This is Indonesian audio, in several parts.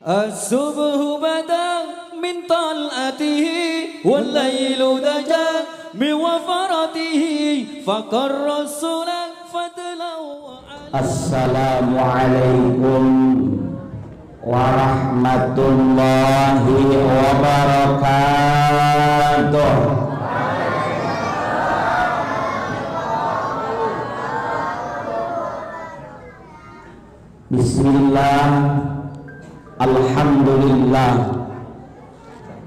As-subhu bada min tal'atihi wal-lailu daja min wafaratihi faqar rasulan fadlau. Assalamualaikum warahmatullahi wabarakatuh. Bismillah, alhamdulillah,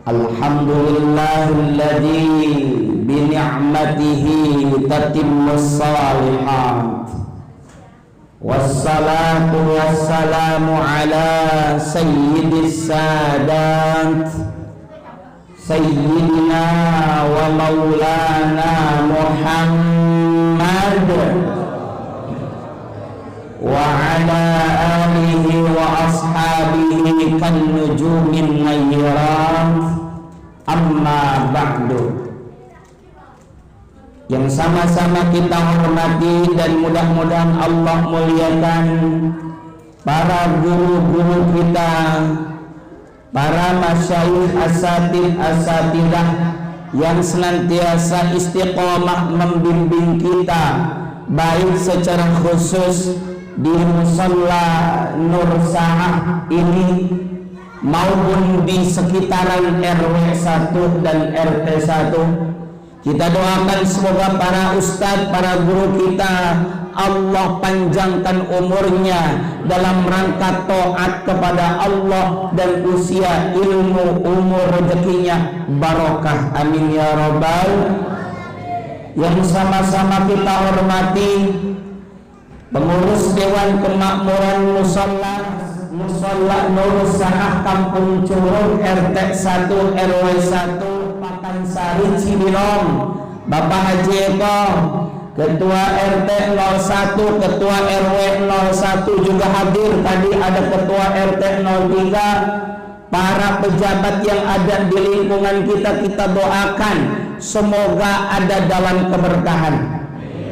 alhamdulillahilladzi bi ni'matihi tatimmus shalihat. Wassalatu wassalamu ala sayyidis sadat sayyidina wa maulana Muhammad wa ala alihi wa ashabihi kan nujumin nayyirat, amma ba'du. Yang sama-sama kita hormati dan mudah-mudahan Allah muliakan para guru-guru kita, para masyayikh asatidah yang senantiasa istiqomah membimbing kita, baik secara khusus di musalla Nur Sa'ah ini maupun di sekitaran RW 1 dan RT 1. Kita doakan semoga para ustadz, para guru kita Allah panjangkan umurnya dalam rangka taat kepada Allah dan usia, ilmu, umur, rezekinya barokah, amin ya rabbal. Yang sama-sama kita hormati pengurus Dewan Kemakmuran Musalla Nur Sa'ah Kampung Curug RT 1 RW 1 Pakansari Cibinong, Bapak Haji Eko, Ketua RT 01, Ketua RW 01 juga hadir. Tadi ada Ketua RT 03. Para pejabat yang ada di lingkungan kita doakan semoga ada dalam keberkahan.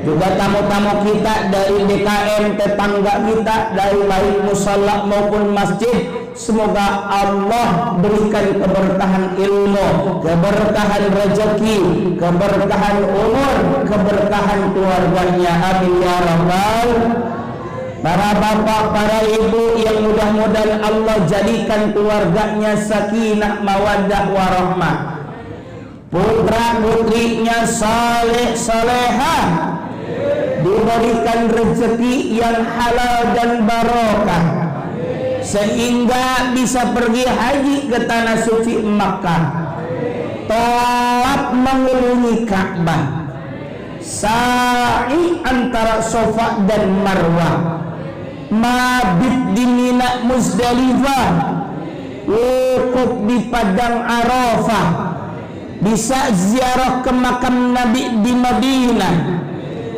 Juga tamu-tamu kita dari DKM, tetangga kita dari baik musalla maupun masjid, semoga Allah berikan keberkahan ilmu, keberkahan rezeki, keberkahan umur, keberkahan keluarganya, amin ya rabbal. Para bapak, para ibu yang mudah-mudahan Allah jadikan keluarganya sakinah, mawaddah, warahmah, putra putrinya saleh salehah, diberikan rezeki yang halal dan barokah, sehingga bisa pergi haji ke tanah suci Makkah, tawaf mengelilingi Ka'bah, sa'i antara Safa dan Marwah, mabit di Mina Muzdalifah, wukuf di Padang Arafah, bisa ziarah ke makam Nabi di Madinah,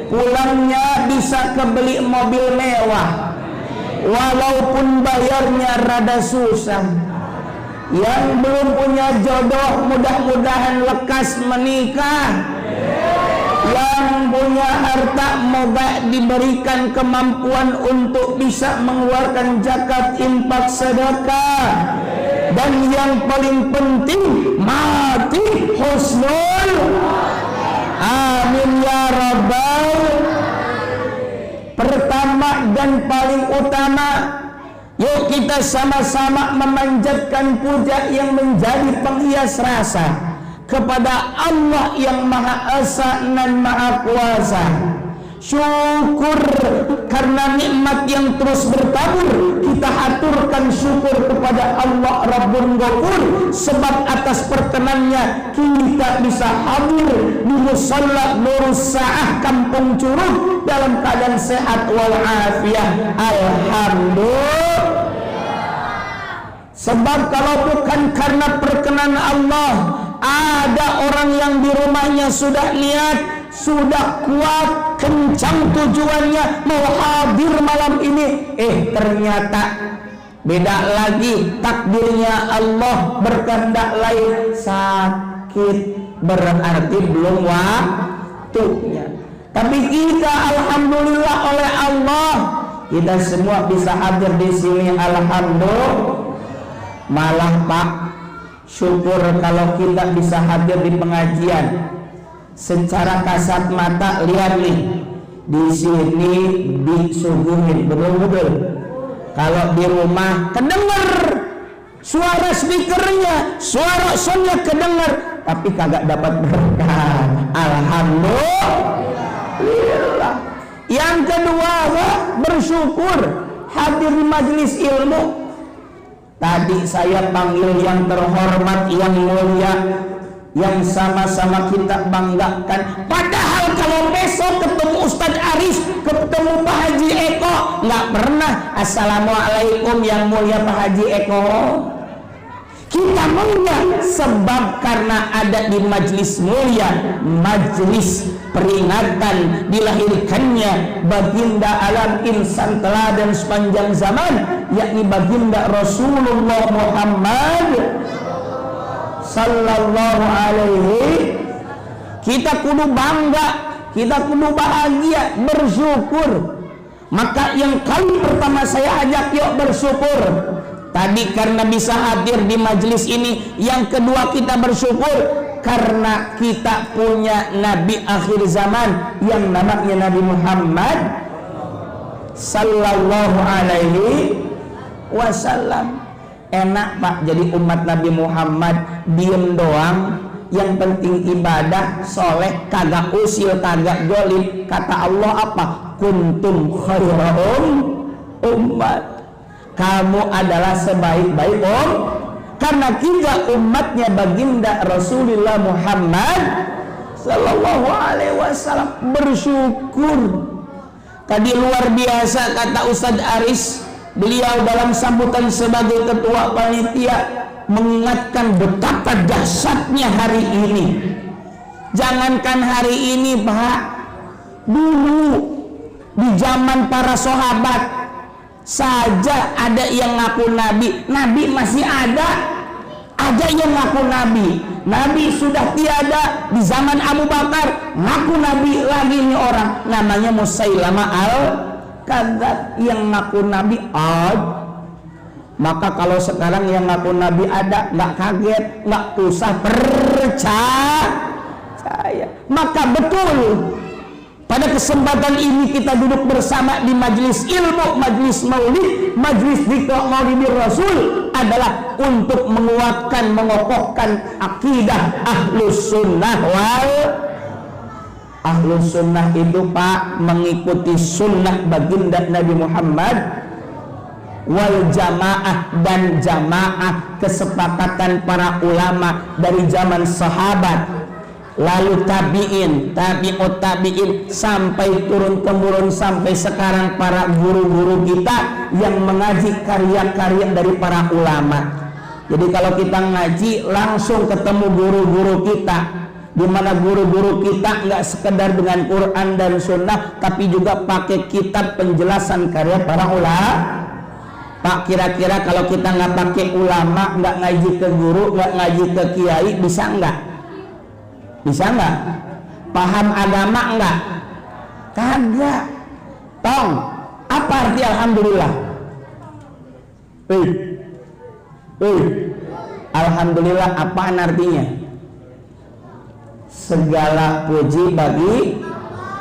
pulangnya bisa kebeli mobil mewah walaupun bayarnya rada susah. Yang belum punya jodoh mudah-mudahan lekas menikah. Yang punya harta moga diberikan kemampuan untuk bisa mengeluarkan zakat, infak, sedekah. Dan yang paling penting mati husnul, amin ya rabbal. Pertama dan paling utama, yuk kita sama-sama memanjatkan puja yang menjadi penghias rasa kepada Allah yang Maha Esa dan Maha Kuasa. Syukur karena nikmat yang terus bertabur, kita aturkan syukur kepada Allah Rabbul Ghafur, sebab atas perkenannya kita bisa hadir di musalla Nur Sa'ah Kampung Curug dalam keadaan sehat walafiat, alhamdulillah. Sebab kalau bukan karena perkenan Allah, ada orang yang di rumahnya sudah niat, sudah kuat, kencang tujuannya mau hadir malam ini, ternyata beda lagi takdirnya. Allah berkehendak lain, sakit, berarti belum waktunya. Tapi kita alhamdulillah oleh Allah, kita semua bisa hadir di sini, alhamdulillah. Malah Pak, syukur kalau kita bisa hadir di pengajian. Secara kasat mata lihat nih, di sini disuguhin betul-betul. Kalau di rumah kedenger suara speakernya, suara soundnya kedenger, tapi kagak dapat berkah. Alhamdulillah. Yang kedua, bersyukur hadir di majelis ilmu. Tadi saya panggil yang terhormat, yang mulia, yang sama-sama kita banggakan. Padahal kalau besok ketemu Ustadz Aris, ketemu Pak Haji Eko, nggak pernah assalamualaikum yang mulia Pak Haji Eko. Kita mulia sebab karena ada di majlis mulia, majlis peringatan dilahirkannya baginda alam insan teladan sepanjang zaman, yakni baginda Rasulullah Muhammad sallallahu alaihi. Kita kudu bangga, kita kudu bahagia, bersyukur. Maka yang kali pertama saya ajak, yuk bersyukur. Tadi karena bisa hadir di majelis ini. Yang kedua kita bersyukur karena kita punya Nabi akhir zaman yang namanya Nabi Muhammad sallallahu alaihi wasallam. Enak Pak jadi umat Nabi Muhammad, diem doang, yang penting ibadah, soleh, kagak usil, kagak jolim. Kata Allah apa? Kuntum khairum umat. Kamu adalah sebaik-baik karena kita umatnya baginda Rasulullah Muhammad sallallahu alaihi wasallam. Bersyukur. Tadi luar biasa kata Ustadz Aris, beliau dalam sambutan sebagai ketua panitia mengingatkan betapa dahsyatnya hari ini. Jangankan hari ini Pak, dulu di zaman para sahabat saja ada yang ngaku nabi. Nabi masih ada yang ngaku nabi. Nabi sudah tiada. Di zaman Abu Bakar ngaku nabi lagi ini orang namanya Musailamah al-Kadzdzab yang ngaku nabi ada. Maka kalau sekarang yang ngaku nabi ada, nggak kaget, nggak usah percaya. Maka betul pada kesempatan ini kita duduk bersama di majelis ilmu, majelis maulid, majelis dzikr maulid Rasul adalah untuk menguatkan, mengokohkan akidah Ahlus Sunnah wal Ahlus Sunnah itu Pak mengikuti sunnah baginda Nabi Muhammad wal jamaah, dan jamaah kesepakatan para ulama dari zaman sahabat, lalu tabi'in, tabi'ut tabi'in, sampai turun temurun sampai sekarang para guru-guru kita yang mengaji karya-karya dari para ulama. Jadi kalau kita ngaji langsung ketemu guru-guru kita, di mana guru-guru kita nggak sekedar dengan Quran dan Sunnah, tapi juga pakai kitab penjelasan karya para ulama. Pak, kira-kira kalau kita nggak pakai ulama, nggak ngaji ke guru, nggak ngaji ke kiai, bisa nggak? Bisa nggak? Paham agama nggak? Kagak. Tong, apa arti alhamdulillah? Alhamdulillah apaan artinya? Segala puji bagi.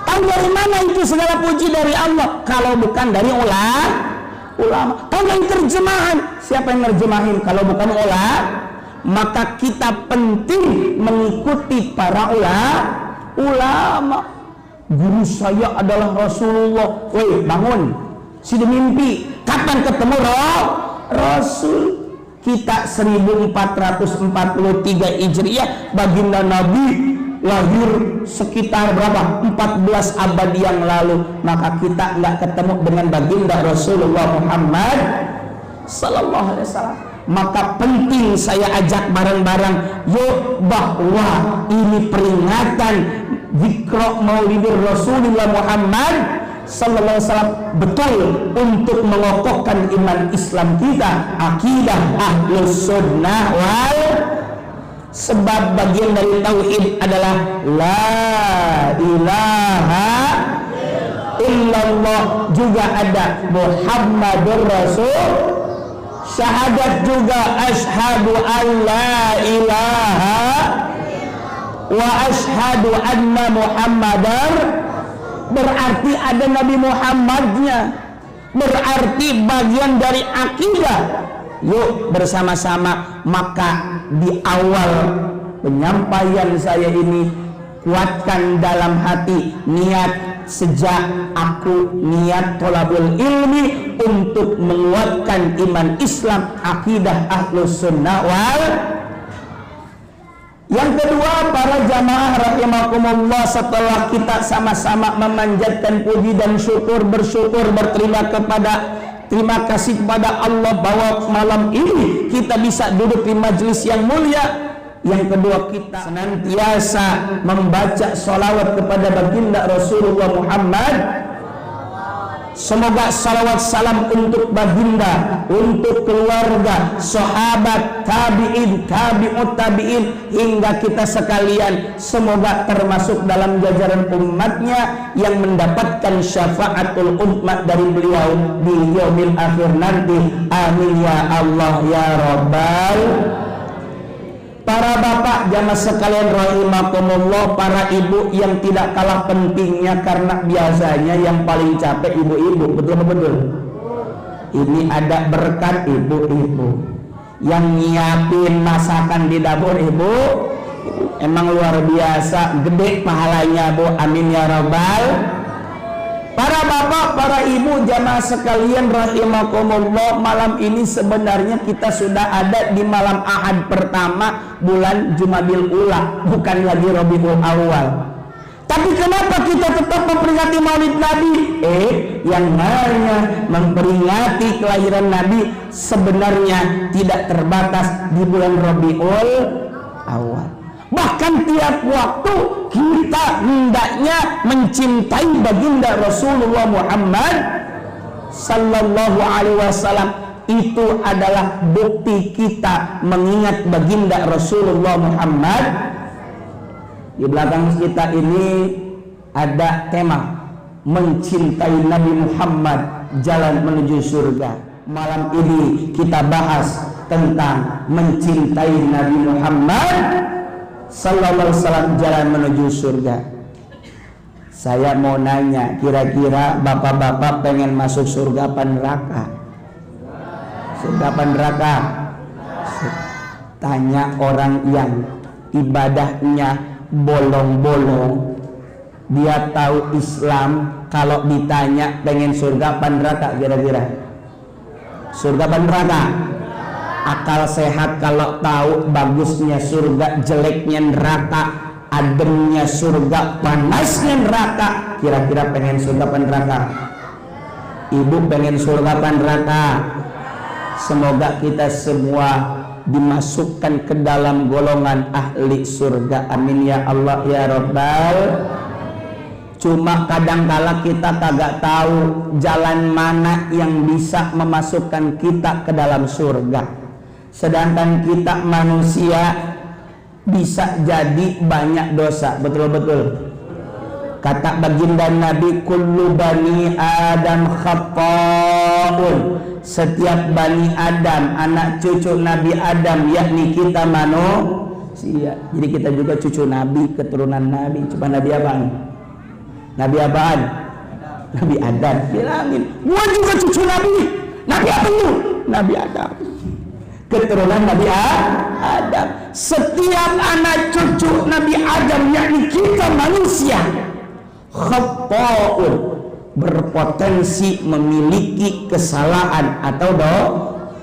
Tahu dari mana itu segala puji dari Allah? Kalau bukan dari ulama. Tahu dari terjemahan? Siapa yang nerjemahin? Kalau bukan ulama. Maka kita penting mengikuti para ulama. Guru saya adalah Rasulullah. Woi, bangun. Sudah mimpi. Kapan ketemu Rasul? Kita 1443 Hijriah, baginda Nabi lahir sekitar berapa? 14 abad yang lalu. Maka kita nggak ketemu dengan baginda Rasulullah Muhammad sallallahu alaihi wasallam. Maka penting saya ajak bareng-bareng, yuk, bahwa ini peringatan dzikr maulid Rasulullah Muhammad sallallahu alaihi wasallam betul untuk mengokohkan iman Islam kita, akidah Ahlus Sunnah wal. Sebab bagian dari tauhid adalah la ilaha illallah, juga ada Muhammadur Rasul, syahadat juga asyhadu an la ilaha wa asyhadu anna Muhammadar, berarti ada Nabi Muhammadnya, berarti bagian dari akidah. Yuk bersama-sama, maka di awal penyampaian saya ini kuatkan dalam hati niat sejak aku niat thalabul ilmi untuk menguatkan iman Islam, akidah Ahlus Sunnah wal. Yang kedua, para jamaah rahimakumullah, setelah kita sama-sama memanjatkan puji dan syukur, bersyukur, terima kasih kepada Allah bahwa malam ini kita bisa duduk di majelis yang mulia. Yang kedua, kita senantiasa membaca sholawat kepada baginda Rasulullah Muhammad. Semoga salawat salam untuk baginda, untuk keluarga, sahabat, tabi'in, tabi'ut tabi'in, hingga kita sekalian semoga termasuk dalam jajaran umatnya yang mendapatkan syafaatul umat dari beliau di yaumil akhir nanti. Amin ya Allah ya Rabbal. Para bapak jamaah sekalian rahimakumullah, para ibu yang tidak kalah pentingnya, karena biasanya yang paling capek ibu-ibu, betul-betul. Ini ada berkat ibu-ibu yang nyiapin masakan di dapur, ibu emang luar biasa, gede pahalanya bu. Amin ya Rabbal. Para bapak, para ibu jamaah sekalian rahimakumullah, malam ini sebenarnya kita sudah ada di malam Ahad pertama bulan Jumadil Ula, bukan lagi Rabiul Awal. Tapi kenapa kita tetap memperingati Maulid Nabi? Yang namanya memperingati kelahiran Nabi sebenarnya tidak terbatas di bulan Rabiul Awal. Bahkan tiap waktu kita hendaknya mencintai baginda Rasulullah Muhammad sallallahu alaihi wasallam. Itu adalah bukti kita mengingat baginda Rasulullah Muhammad. Di belakang kita ini ada tema mencintai Nabi Muhammad, jalan menuju surga. Malam ini kita bahas tentang mencintai Nabi Muhammad sallallahu alaihi wasallam, jalan menuju surga. Saya mau nanya, kira-kira bapak-bapak pengen masuk surga apa neraka? Surga apa neraka? Tanya orang yang ibadahnya bolong-bolong, dia tahu Islam, kalau ditanya pengen surga apa neraka, kira-kira surga apa neraka? Akal sehat kalau tahu bagusnya surga, jeleknya neraka, ademnya surga, panasnya neraka, kira-kira pengen surga apa neraka? Ibu pengen surga apa neraka? Semoga kita semua dimasukkan ke dalam golongan ahli surga. Amin ya Allah ya Rabbal. Cuma kadangkala kita kagak tahu jalan mana yang bisa memasukkan kita ke dalam surga. Sedangkan kita manusia bisa jadi banyak dosa, betul-betul. Kata baginda Nabi, kullu bani Adam khata'un. Setiap bani Adam, anak cucu Nabi Adam, yakni kita manusia. Jadi kita juga cucu Nabi, keturunan Nabi. Coba Nabi apaan? Nabi apaan? Nabi Adam. Bilangin, gua juga cucu Nabi. Nabi apa lu? Nabi Adam, keturunan Nabi Adam. Setiap anak cucu Nabi Adam, yakni kita manusia, khata'un, berpotensi memiliki kesalahan atau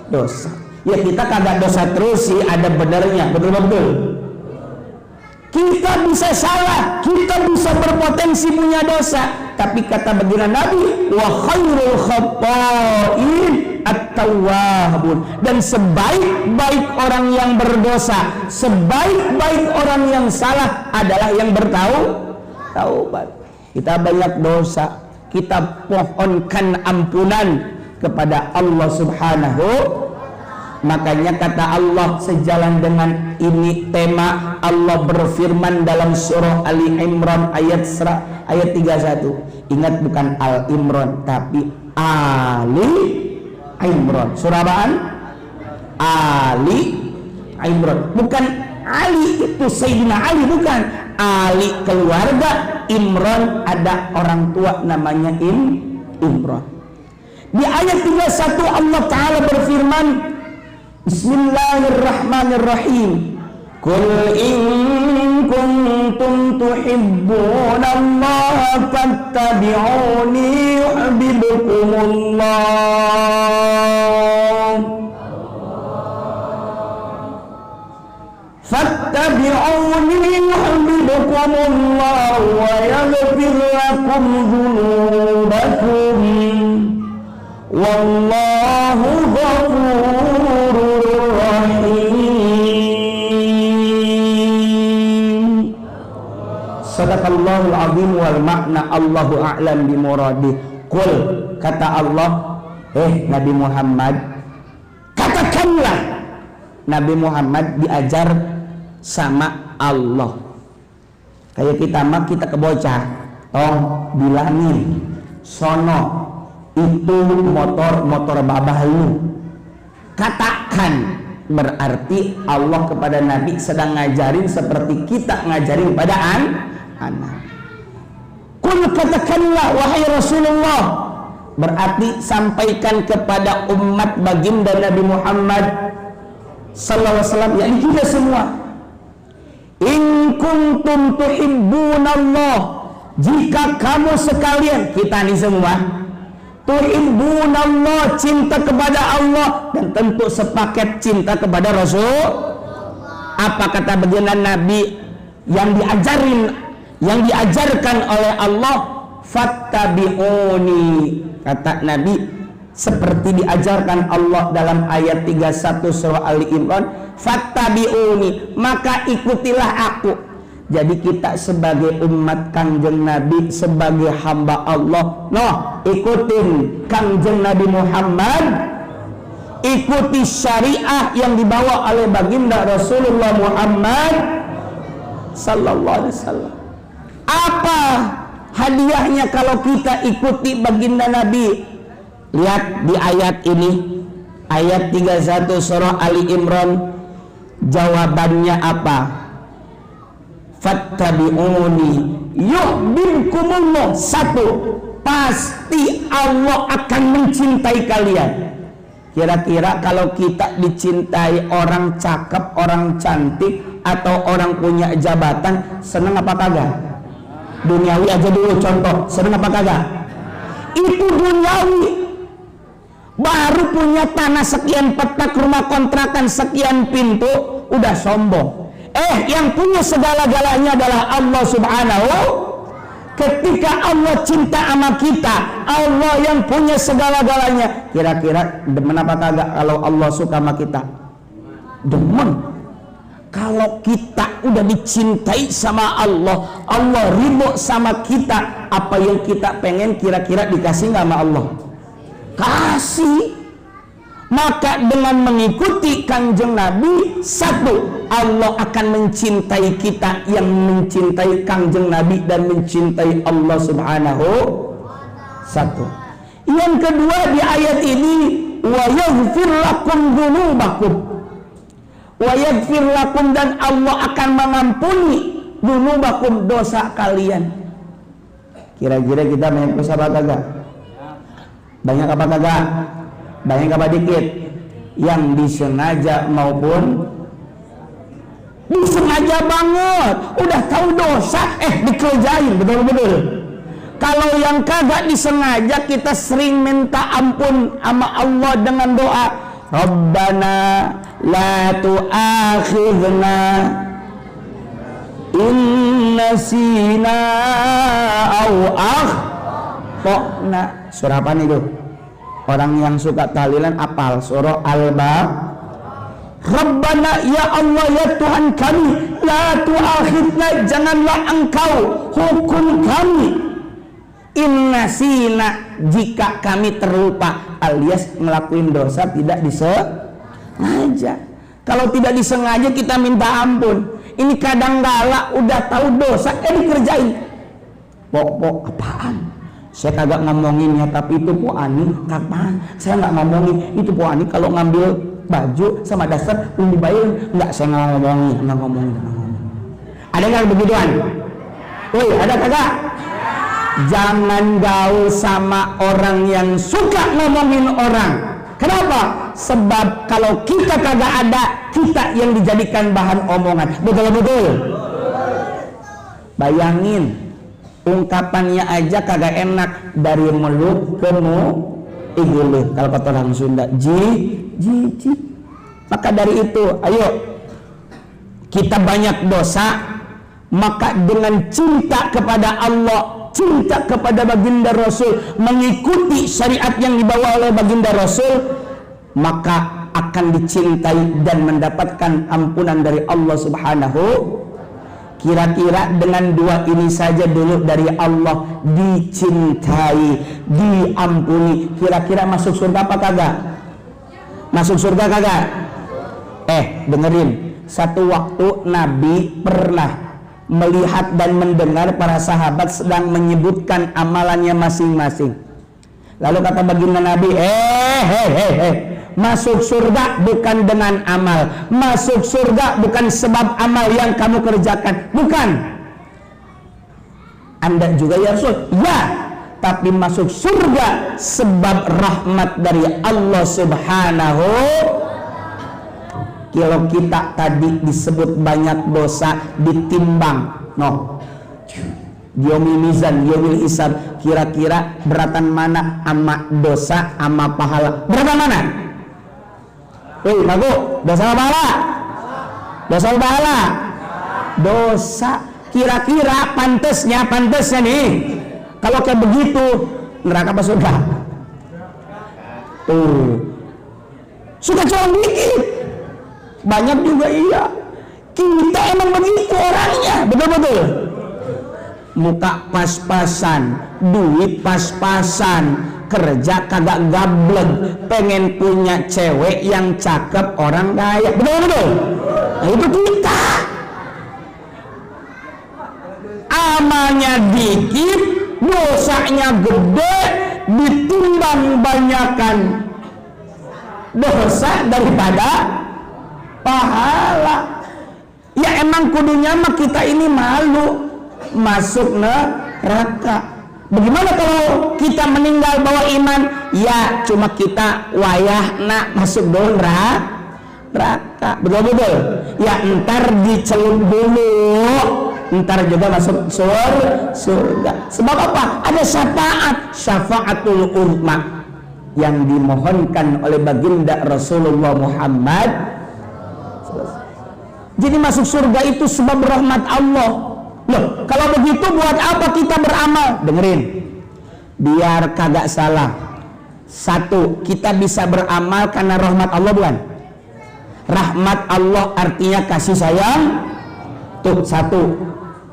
dosa. Ya kita kagak dosa terus sih, ada benernya, betul-betul. Kita bisa salah, kita bisa berpotensi punya dosa. Tapi kata baginda Nabi, wa khairul khata'in at-tawwabun, dan sebaik-baik orang yang berdosa, sebaik-baik orang yang salah adalah yang bertaubat. Kita banyak dosa, kita pohonkan ampunan kepada Allah Subhanahu. Makanya kata Allah, sejalan dengan ini tema, Allah berfirman dalam surah Ali Imran ayat 31. Ingat, bukan Al Imran tapi Ali Imran. Surah apaan? Ali Imran. Bukan Ali itu Sayyidina Ali, bukan. Ali keluarga, Imran ada orang tua namanya Imran. Di ayat 31 Allah Ta'ala berfirman, Bismillahirrahmanirrahim. Qul in kuntum tuhibbunallaha fattabi'uni yuhibbukumullah. Fattabi'uni yuhibbukumullah wa yaghfir lakum dzunubakum. Wallahu ghafurur rahim. Sadaqallahul azim wal makna Allahu a'lam bimuradih. Qul, kata Allah, Nabi Muhammad, katakanlah. Nabi Muhammad diajar sama Allah. Kayak kita mah kita ke bocah, bilangin sono itu motor babah lu. Katakan, berarti Allah kepada Nabi sedang ngajarin seperti kita ngajarin pada anak. Qul, katakanlah wahai Rasulullah, berarti sampaikan kepada umat baginda Nabi Muhammad sallallahu alaihi wasallam, yakni kita semua. In kuntum tuhibbunallah, jika kamu sekalian, kita ini semua tuhibbunallah, cinta kepada Allah, dan tentu sepaket cinta kepada Rasul. Apa kata baginda Nabi yang diajarkan oleh Allah? Fattabi'uni, kata Nabi, seperti diajarkan Allah dalam ayat 31 surah Ali Imran, fattabi'uni, maka ikutilah aku. Jadi kita sebagai umat Kangjeng Nabi, sebagai hamba Allah, ikutin Kangjeng Nabi Muhammad, ikuti syariah yang dibawa oleh baginda Rasulullah Muhammad sallallahu alaihi wasallam. Apa hadiahnya kalau kita ikuti baginda Nabi? Lihat di ayat ini, ayat 31 surah Ali Imran, jawabannya apa? Fattabi'uni yuhibbukumullah. Satu, pasti Allah akan mencintai kalian. Kira-kira kalau kita dicintai orang cakep, orang cantik, atau orang punya jabatan, seneng apa kagak? Duniawi aja dulu contoh, seneng apa kagak? Itu duniawi. Baru punya tanah sekian petak, rumah kontrakan sekian pintu, udah sombong. Yang punya segala-galanya adalah Allah Subhanahu. Ketika Allah cinta sama kita, Allah yang punya segala-galanya, kira-kira demen apa kagak kalau Allah suka sama kita? Demen. Kalau kita udah dicintai sama Allah, Allah ridho sama kita, apa yang kita pengen kira-kira dikasih nggak sama Allah? Kasih. Maka dengan mengikuti Kangjeng Nabi, satu, Allah akan mencintai kita yang mencintai Kangjeng Nabi dan mencintai Allah Subhanahu. Satu. Yang kedua di ayat ini, wa yaghfir lakum dzunubakum. Wa yaghfir lakum, dan Allah akan mengampuni dzunubakum, dosa kalian. Kira-kira kita banyak dosa apa kagak? Banyak apa kagak? Banyak apa dikit? Yang disengaja maupun disengaja banget, udah tahu dosa dikerjain, betul-betul. Kalau yang kagak disengaja, kita sering minta ampun sama Allah dengan doa, Rabbana la tu'akhidna in nasina au akhtana. Surah apa nih tuh? Orang yang suka tahlilan apal surah Al-Baqarah. Rabbana, ya Allah, ya Tuhan kami, la tu'akhidna, janganlah engkau hukum kami, innasina, jika kami terlupa, alias ngelakuin dosa tidak disengaja. Kalau tidak disengaja kita minta ampun. Ini kadang kala udah tahu dosa dikerjain. Pok apaan? Saya kagak ngomonginnya, tapi itu Po Ani kapan? Saya nggak ngomongin itu Po Ani kalau ngambil baju sama daster belum dibayar. Enggak, saya ngomongin. Ada nggak begituan? Woi, ada kagak? Jangan gaul sama orang yang suka ngomongin orang. Kenapa? Sebab kalau kita kagak ada, kita yang dijadikan bahan omongan. Betul-betul. Bayangin, ungkapannya aja kagak enak, dari mulut ke mulut. Kalau kata orang Sunda, ji. Maka dari itu, ayo kita banyak dosa, maka dengan cinta kepada Allah, cinta kepada baginda Rasul, mengikuti syariat yang dibawa oleh baginda Rasul, maka akan dicintai dan mendapatkan ampunan dari Allah Subhanahu. Kira-kira dengan dua ini saja dulu dari Allah, dicintai, diampuni, kira-kira masuk surga apa kagak? Masuk surga kagak? Dengerin, satu waktu Nabi pernah melihat dan mendengar para sahabat sedang menyebutkan amalannya masing-masing. Lalu kata baginda Nabi, masuk surga bukan dengan amal, masuk surga bukan sebab amal yang kamu kerjakan, bukan. Anda juga ya Rasul? Ya, tapi masuk surga sebab rahmat dari Allah Subhanahu. Kalau kita tadi disebut banyak dosa, ditimbang, Yaumil mizan, yaumil hisab, kira-kira beratan mana ama dosa ama pahala? Beratan mana? Ngaku, dosa apa pahala? Dosa apa pahala? Dosa. Kira-kira pantesnya nih, kalau kayak begitu, neraka apa surga? Suka cuma dikit. Banyak juga iya. Kita emang begitu orangnya, betul-betul. Muka pas-pasan, duit pas-pasan, kerja kagak gablek, pengen punya cewek yang cakep, orang kaya, betul-betul. Nah, itu kita. Amalnya dikit, dosanya gede, ditimbang banyakan dosa daripada pahala. Ya emang kudunya mah kita ini malu masuk neraka. Bagaimana kalau kita meninggal bawa iman? Ya cuma kita wayahna masuk dulu neraka. Betul-betul. Ya ntar dicelup dulu, ntar juga masuk surga. Sebab apa? Ada syafaatul uzma yang dimohonkan oleh baginda Rasulullah Muhammad. Jadi masuk surga itu sebab rahmat Allah. Loh, kalau begitu buat apa kita beramal? Dengerin, biar kagak salah. Satu, kita bisa beramal karena rahmat Allah, bukan? Rahmat Allah artinya kasih sayang. Tuh, satu.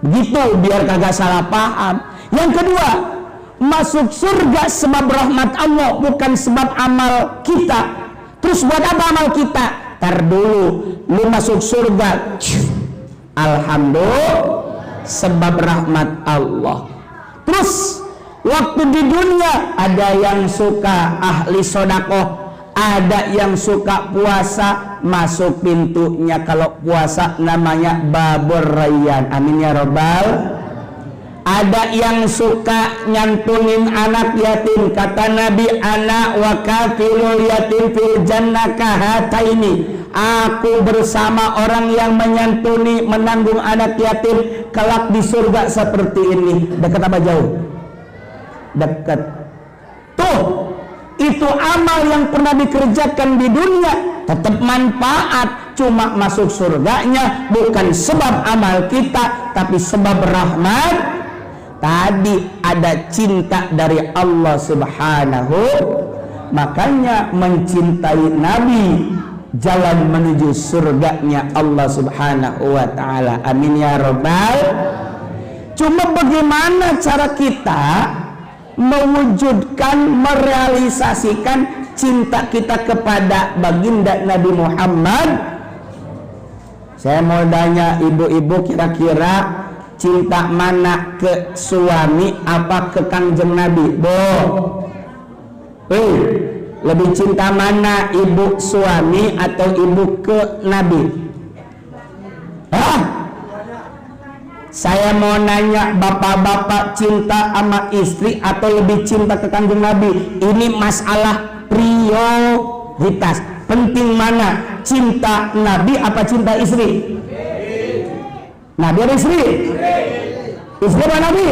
Begitu, biar kagak salah paham. Yang kedua, masuk surga sebab rahmat Allah, bukan sebab amal kita. Terus buat apa amal kita? Tar dulu, lu masuk surga, alhamdulillah sebab rahmat Allah. Terus waktu di dunia ada yang suka ahli sodakoh, ada yang suka puasa, masuk pintunya kalau puasa namanya babur rayyan. Amin ya robbal. Ada yang suka nyantunin anak yatim, kata Nabi, anak wa kafilul yatim fil jannah kahataini. Aku bersama orang yang menyantuni, menanggung anak yatim kelak di surga seperti ini. Dekat apa jauh? Dekat. Tuh, itu amal yang pernah dikerjakan di dunia, tetap manfaat. Cuma masuk surganya bukan sebab amal kita, tapi sebab rahmat. Tadi ada cinta dari Allah Subhanahu, makanya mencintai Nabi jalan menuju surganya Allah Subhanahu wa ta'ala. Amin ya robbal. Cuma bagaimana cara kita mewujudkan, merealisasikan cinta kita kepada baginda Nabi Muhammad? Saya mau tanya ibu-ibu, kira-kira cinta mana ke suami apa ke Kangjeng Nabi? Lebih cinta mana, ibu suami atau ibu ke Nabi? Hah? Saya mau nanya, bapak-bapak cinta sama istri atau lebih cinta ke Kanjeng Nabi? Ini masalah prioritas. Penting mana? Cinta Nabi apa cinta istri? Nabi atau istri? Istri apa Nabi?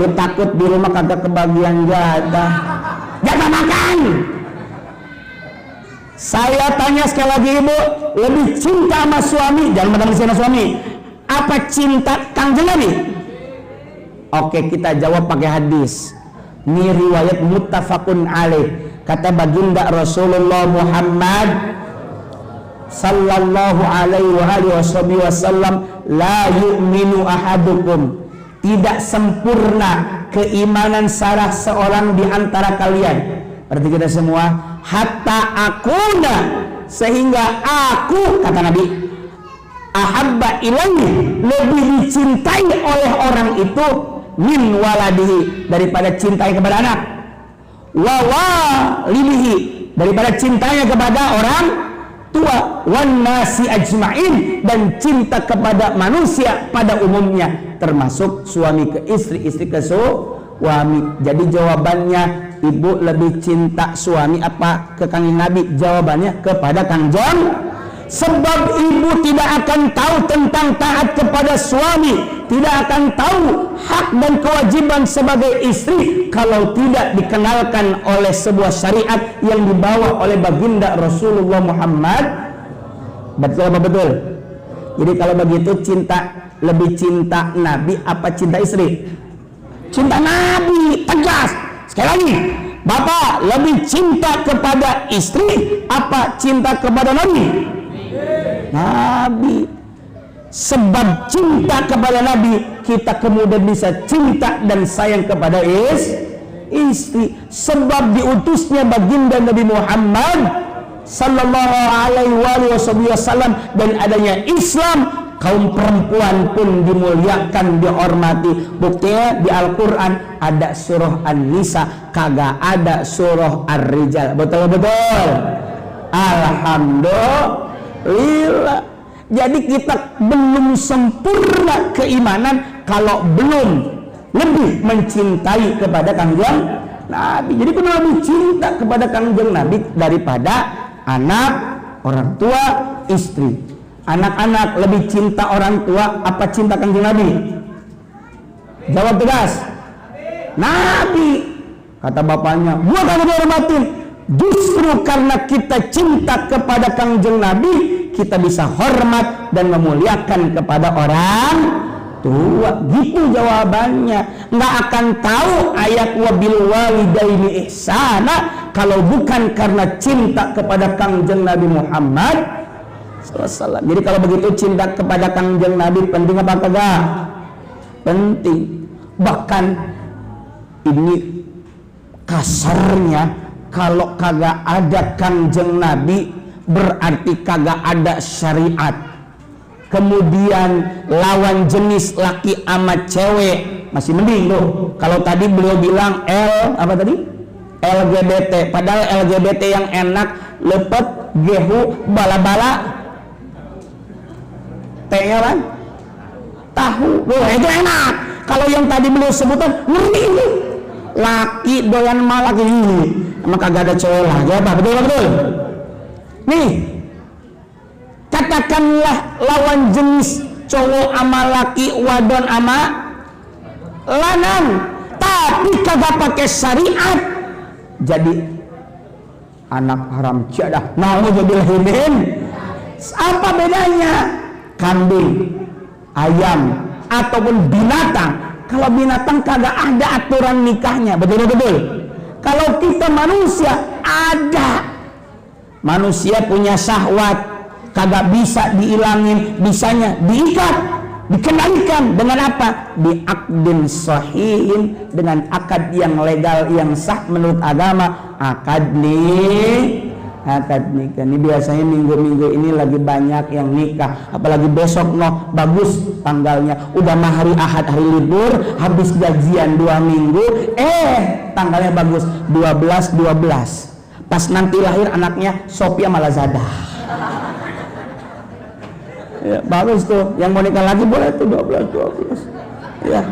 Lu takut di rumah kagak kebagian jatah makan. Saya tanya sekali lagi, ibu, lebih cinta sama suami, jangan pada sama suami, apa cinta Kanjeng Nabi? Oke, kita jawab pakai hadis. Ini riwayat muttafaqun alaih. Kata baginda Rasulullah Muhammad sallallahu alaihi wasallam, la yu'minu ahadukum, tidak sempurna keimanan salah seorang di antara kalian. Berarti kita semua, hatta akuna, sehingga aku, kata Nabi, ahabba ilaihi, lebih dicintai oleh orang itu, min waladihi, daripada cintanya kepada anak, wa walidihi, daripada cintanya kepada orang tua, wan nasi ajma'in, dan cinta kepada manusia pada umumnya, termasuk suami ke istri, istri ke suami. Jadi jawabannya, ibu lebih cinta suami apa ke Kanjeng Nabi? Jawabannya kepada Kanjeng. Sebab ibu tidak akan tahu tentang taat kepada suami, tidak akan tahu hak dan kewajiban sebagai istri kalau tidak dikenalkan oleh sebuah syariat yang dibawa oleh baginda Rasulullah Muhammad. Betul apa betul? Jadi kalau begitu lebih cinta Nabi apa cinta istri? Cinta Nabi, tegas. Sekali lagi, bapak lebih cinta kepada istri apa cinta kepada Nabi? Nabi. Sebab cinta kepada Nabi, kita kemudian bisa cinta dan sayang kepada istri. Sebab diutusnya baginda Nabi Muhammad sallallahu alaihi wasallam dan adanya Islam, kaum perempuan pun dimuliakan, dihormati. Buktinya di Al-Quran ada surah An-Nisa, kagak ada surah Ar-Rijal. Betul-betul. Alhamdulillah. Jadi kita belum sempurna keimanan kalau belum lebih mencintai kepada Kanjeng Nabi. Jadi kita lebih cinta kepada Kanjeng Nabi daripada anak, orang tua, istri. Anak-anak lebih cinta orang tua apa cinta Kanjeng Nabi? Jawab tegas. Nabi. Kata bapaknya, gua kagak dihormatin. Justru karena kita cinta kepada Kanjeng Nabi, kita bisa hormat dan memuliakan kepada orang tua. Gitu jawabannya. Nggak akan tahu ayat wabil walidaini ihsana kalau bukan karena cinta kepada Kanjeng Nabi Muhammad SAW. Jadi kalau begitu cinta kepada Kanjeng Nabi penting apa kagak? Penting. Bahkan ini kasarnya, kalau kagak ada Kanjeng Nabi berarti kagak ada syariat. Kemudian lawan jenis laki sama cewek masih mending tuh. Kalau tadi beliau bilang LGBT, padahal LGBT yang enak lepet, gehu, bala-bala, T-nya kan? Tahu. Wah, itu enak. Kalau yang tadi beliau sebutkan ngeri ini. Laki doyan malak ini. Emang kagak ada cowok lagi apa? Betul? Nih. Katakanlah lawan jenis cowok ama laki, wadon ama lanang, tapi kagak pakai syariat. Jadi anak haram jadah. Nauzubillahimin. Apa bedanya? Kambing, ayam, ataupun binatang. Kalau binatang kagak ada aturan nikahnya, betul. Kalau kita manusia ada. Manusia punya syahwat, kagak bisa dihilangin, bisanya diikat, dikendalikan dengan apa? Bi'aqdin sahihin, dengan akad yang legal, yang sah menurut agama. Akad nikah. Ini biasanya minggu-minggu ini lagi banyak yang nikah, apalagi besok bagus tanggalnya, udah mah hari Ahad, hari libur, habis gajian 2 minggu, tanggalnya bagus 12. Pas nanti lahir anaknya Sophia Malazada. Ya, bagus tuh. Yang mau nikah lagi boleh tuh 12. Ya.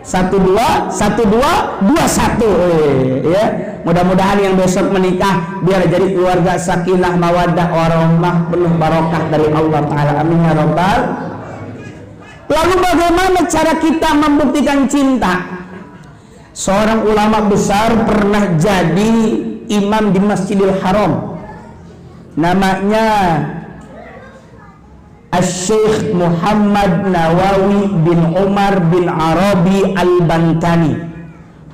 1221 ya. Mudah-mudahan yang besok menikah biar jadi keluarga sakinah mawaddah warahmah penuh barokah dari Allah Ta'ala. Amin ya rabbal. Lalu bagaimana cara kita membuktikan cinta? Seorang ulama besar pernah jadi imam di Masjidil Haram. Namanya Asy-Syaikh Muhammad Nawawi bin Umar bin Arabi Al-Bantani.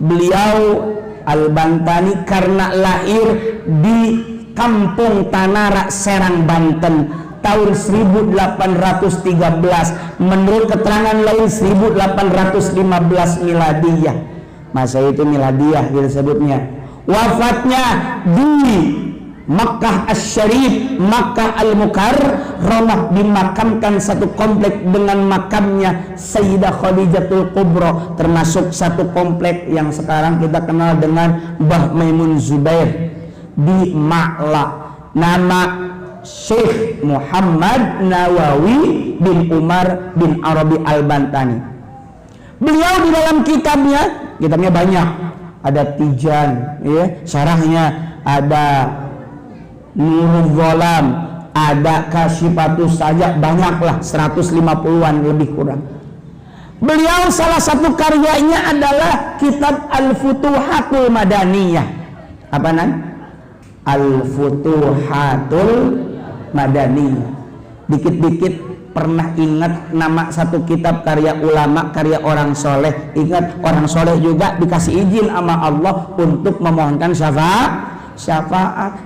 Beliau Al-Bantani karena lahir di Kampung Tanara, Serang, Banten tahun 1813. Menurut keterangan lain 1815 miladiyah. Masa itu miladiyah kita sebutnya. Wafatnya di Makkah Asy-Syarif, Makkah Al-Mukarramah, dimakamkan satu komplek dengan makamnya Sayyidah Khadijatul Kubra, termasuk satu komplek yang sekarang kita kenal dengan Mbah Maimun Zubair di Ma'la. Nama Syekh Muhammad Nawawi bin Umar bin Arabi Al-Bantani. Beliau di dalam kitabnya banyak, ada Tijan, ya, syarahnya ada Nurul Gholam, ada Kasyifatus Sajak, banyaklah 150-an lebih kurang. Beliau salah satu karyanya adalah kitab Al-Futuhatul Madaniyah. Apa nan? Al-Futuhatul Madaniyah. Dikit-dikit pernah ingat nama satu kitab karya ulama, karya orang soleh. Ingat, orang soleh juga dikasih izin sama Allah untuk memohonkan syafaat.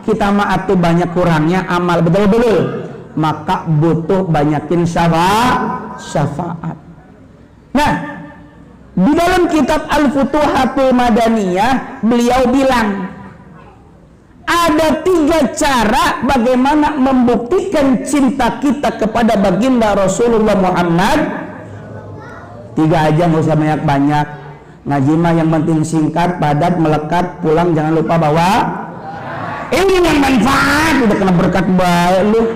Kita mah atuh banyak kurangnya amal betul-betul, maka butuh banyakin syafaat. Nah, di dalam kitab Al-Futuhatul Madaniyah beliau bilang ada 3 cara bagaimana membuktikan cinta kita kepada baginda Rasulullah Muhammad. 3 aja, nggak usah banyak-banyak. Ngaji mah yang penting singkat, padat, melekat, pulang jangan lupa bawa. Ini yang manfaat, udah kena berkat baik lu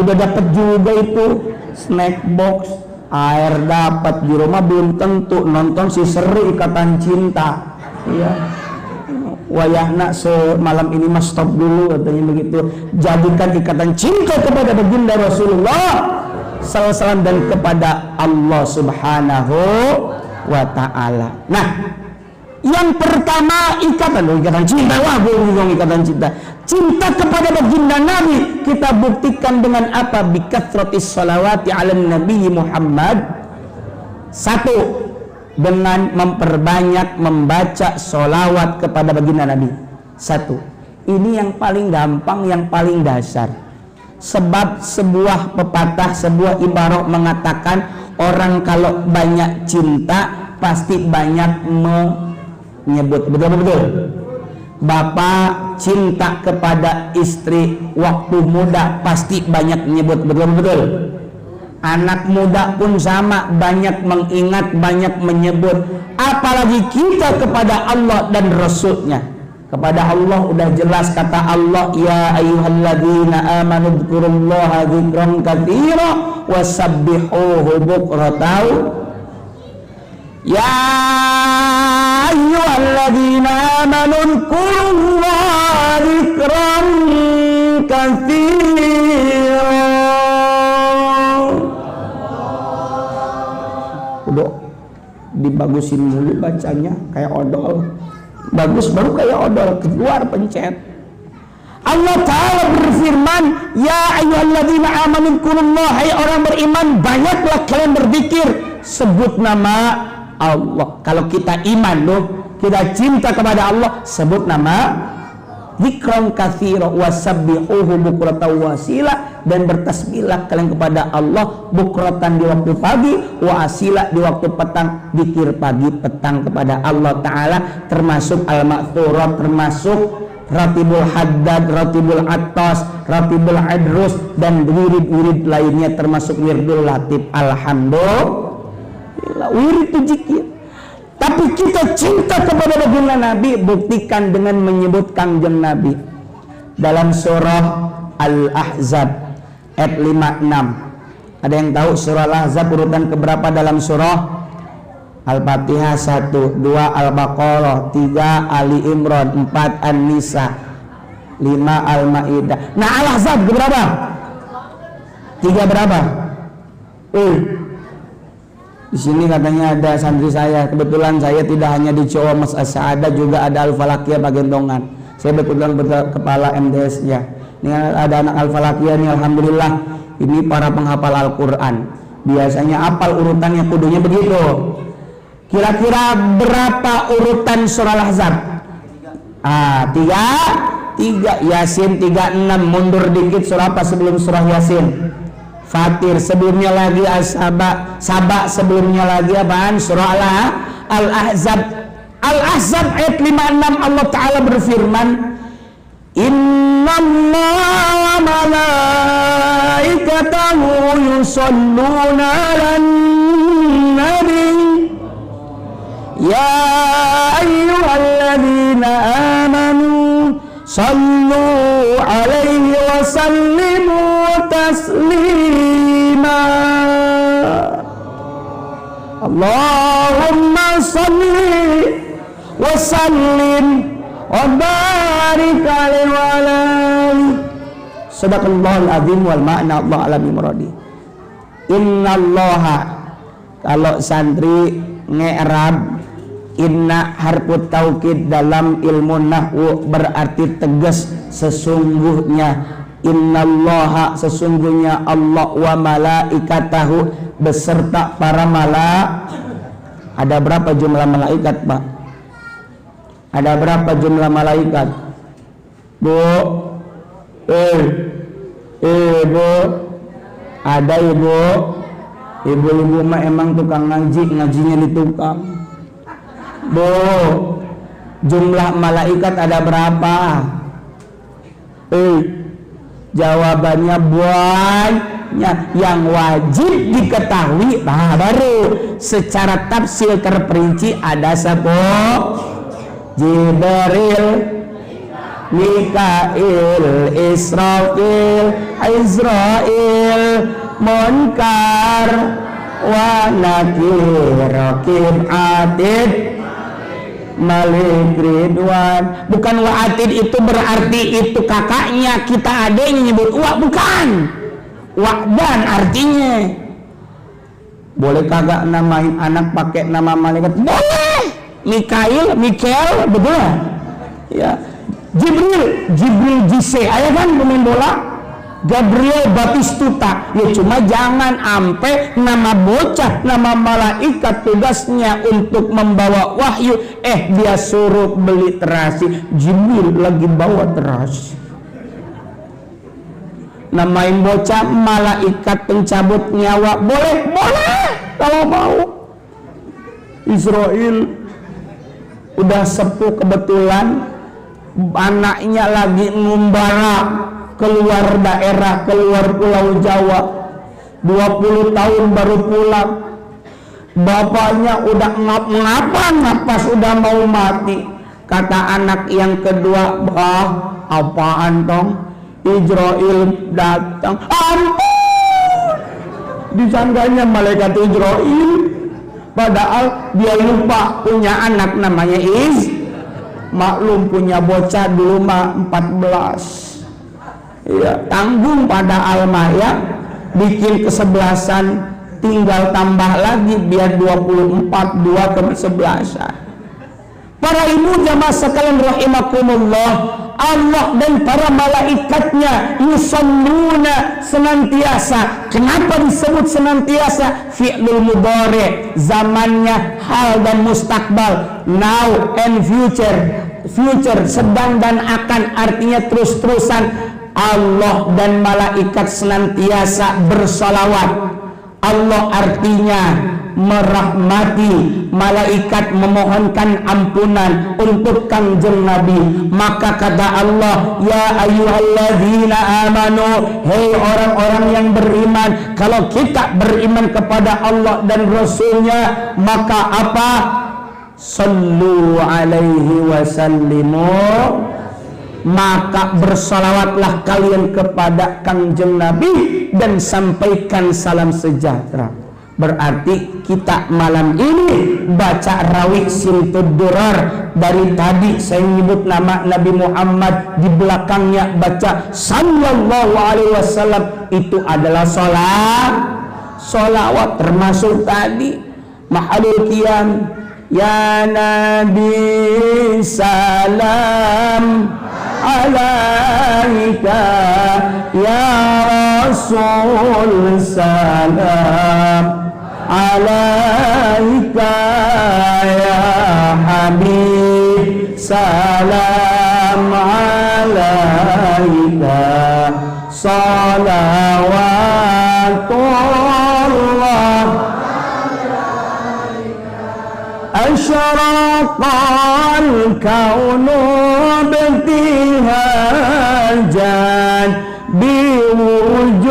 udah dapet juga itu snack box, air dapat, di rumah belum tentu, nonton si Seri Ikatan Cinta, iya, wayahna semalam ini mas stop dulu katanya begitu. Jadikan ikatan cinta kepada baginda Rasulullah SAW dan kepada Allah Subhanahu wa Ta'ala. Nah, yang pertama ikatan cinta. Wah, ikatan cinta. Cinta kepada baginda Nabi kita buktikan dengan apa? Bikathratis salawati ala Nabi Muhammad. 1, dengan memperbanyak membaca sholawat kepada baginda Nabi. 1. Ini yang paling gampang, yang paling dasar. Sebab sebuah pepatah, sebuah ibarat mengatakan orang kalau banyak cinta pasti banyak menyebut. Betul-betul. Bapak cinta kepada istri waktu muda pasti banyak menyebut. Betul-betul. Anak muda pun sama, banyak mengingat, banyak menyebut. Apalagi kita kepada Allah dan Rasulnya. Kepada Allah udah jelas kata Allah, ya ayyuhalladzina amanu dzkurullaha dzikran katsira wasabbihuhu bukratan. Ya ayyuhalladzina amanu dzkurullaha dzikran katsira. Udah dibagusin dulu bacanya kayak odol. Bagus baru kayak odol, keluar pencet. Allah Ta'ala berfirman, ya ayyuhalladzina amanu dzkurullaha, hai orang beriman, banyaklah kalian berzikir, sebut nama Allah. Kalau kita iman loh, kita cinta kepada Allah, sebut nama, dzikran katsira wasabbihuhu bukratan wasila, dan bertasbihlah kalian kepada Allah bukratan di waktu pagi, wa asila di waktu petang, zikir pagi petang kepada Allah Ta'ala, termasuk al-ma'thurat, termasuk ratibul haddad, ratibul attas, ratibul adrus, dan wirid-wirid lainnya termasuk wirdul latif. Alhamdulillah, wirid itu zikir. Tapi kita cinta kepada baginda Nabi, buktikan dengan menyebut kangjeng Nabi. Dalam surah Al-Ahzab ayat 56. Ada yang tahu surah Al-Ahzab urutan keberapa dalam surah? Al-Fatihah 1, 2 Al-Baqarah, 3 Ali Imran, 4 An-Nisa, 5 Al-Maidah. Nah, Al-Ahzab berapa? 3 berapa? Di sini katanya ada santri saya. Kebetulan saya tidak hanya di Jawa Mas As'ada, juga ada Al-Falakiyah Pagendongan. Saya kebetulan kepala MDS-nya. Ini ada anak Al-Falakiyah nih, alhamdulillah. Ini para penghafal Al-Qur'an. Biasanya apal urutannya kudunya begitu. Kira-kira berapa urutan surah Al-Ahzab? 3 Yasin 36, mundur dikit surah apa sebelum surah Yasin? Fatir, sebelumnya lagi As-Saba, sebelumnya lagi apaan? Surah Al-Ahzab. Al-Ahzab ayat 56 Allah Ta'ala berfirman, Innallaha wa malaikatahu yusalluna 'alan nabi ya ayyuhalladzina amanu sallu 'alaihi wa sallimu taslima. Allahumma salli wa sallim wa barik alaihi wa alihi. Sadaqallahul azim wal ma'na Allah ala bimuradi. Innallaha, kalau santri nge'rab inna harfu taukid dalam ilmu nahwu berarti tegas, sesungguhnya. Innallaha, sesungguhnya Allah, wa malaikatahu, beserta para ada berapa jumlah malaikat, Pak? Ada berapa jumlah malaikat? Bu? Bu? Ada ibu? Ibu-ibu mah emang tukang ngajinya di tukang. Bu, jumlah malaikat ada berapa? Jawabannya banyak. Yang wajib diketahui, baru secara tafsir terperinci ada 10: Jibril, Mikail, Israfil, Izrail, Munkar, wa Nakir, Raqib, Atid, Malik, Ridwan. Bukan wa Atid itu berarti itu kakaknya, kita adanya nyebut wa, bukan. Wa'dan artinya. Boleh kagak namain anak pakai nama malaikat? Boleh. Mikail, betul ya. Jibril Jise, ayah kan pemain bola. Gabriel Batistuta, ya cuma jangan ampe nama bocah, nama malaikat tugasnya untuk membawa wahyu, dia suruh beli terasi. Jibril lagi bawa terasi. Namain bocah malaikat pencabut nyawa, boleh kalau mau. Israel udah sepuh kebetulan, anaknya lagi ngumbara keluar daerah, keluar pulau Jawa, 20 tahun baru pulang. Bapaknya udah ngapas udah mau mati. Kata anak yang kedua, apaan tong? Israel datang, ampun, disangkanya malaikat Israel, padahal dia lupa punya anak namanya maklum punya bocah dulu mah 14. Ya, tanggung pada almaya, bikin kesebelasan, tinggal tambah lagi biar 24, 2 ke 11. Para ibu jamaah sekalian rahimakumullah, Allah dan para malaikatnya yusalluna, senantiasa. Kenapa disebut senantiasa? Fi'lul mudhari, zamannya hal dan mustakbal, now and future sedang dan akan, artinya terus-terusan. Allah dan malaikat senantiasa bersalawat. Allah artinya merahmati, malaikat memohonkan ampunan untuk kanjeng Nabi. Maka kata Allah, ya ayyuhalladzina amanu, hei orang-orang yang beriman. Kalau kita beriman kepada Allah dan Rasulnya, maka apa? sallu alaihi wasallimu, maka bersalawatlah kalian kepada Kangjeng Nabi dan sampaikan salam sejahtera. Berarti kita malam ini baca Rawi Simtud Durar. Dari tadi saya menyebut nama Nabi Muhammad, di belakangnya baca sallallahu alaihi wasallam. Itu adalah solawat, termasuk tadi mahalul qiyam, ya Nabi salam alaika, ya Rasul salam alaika, ya Habib salam alaika, salawatullah asyraqal kaunu bintihajan biwujudil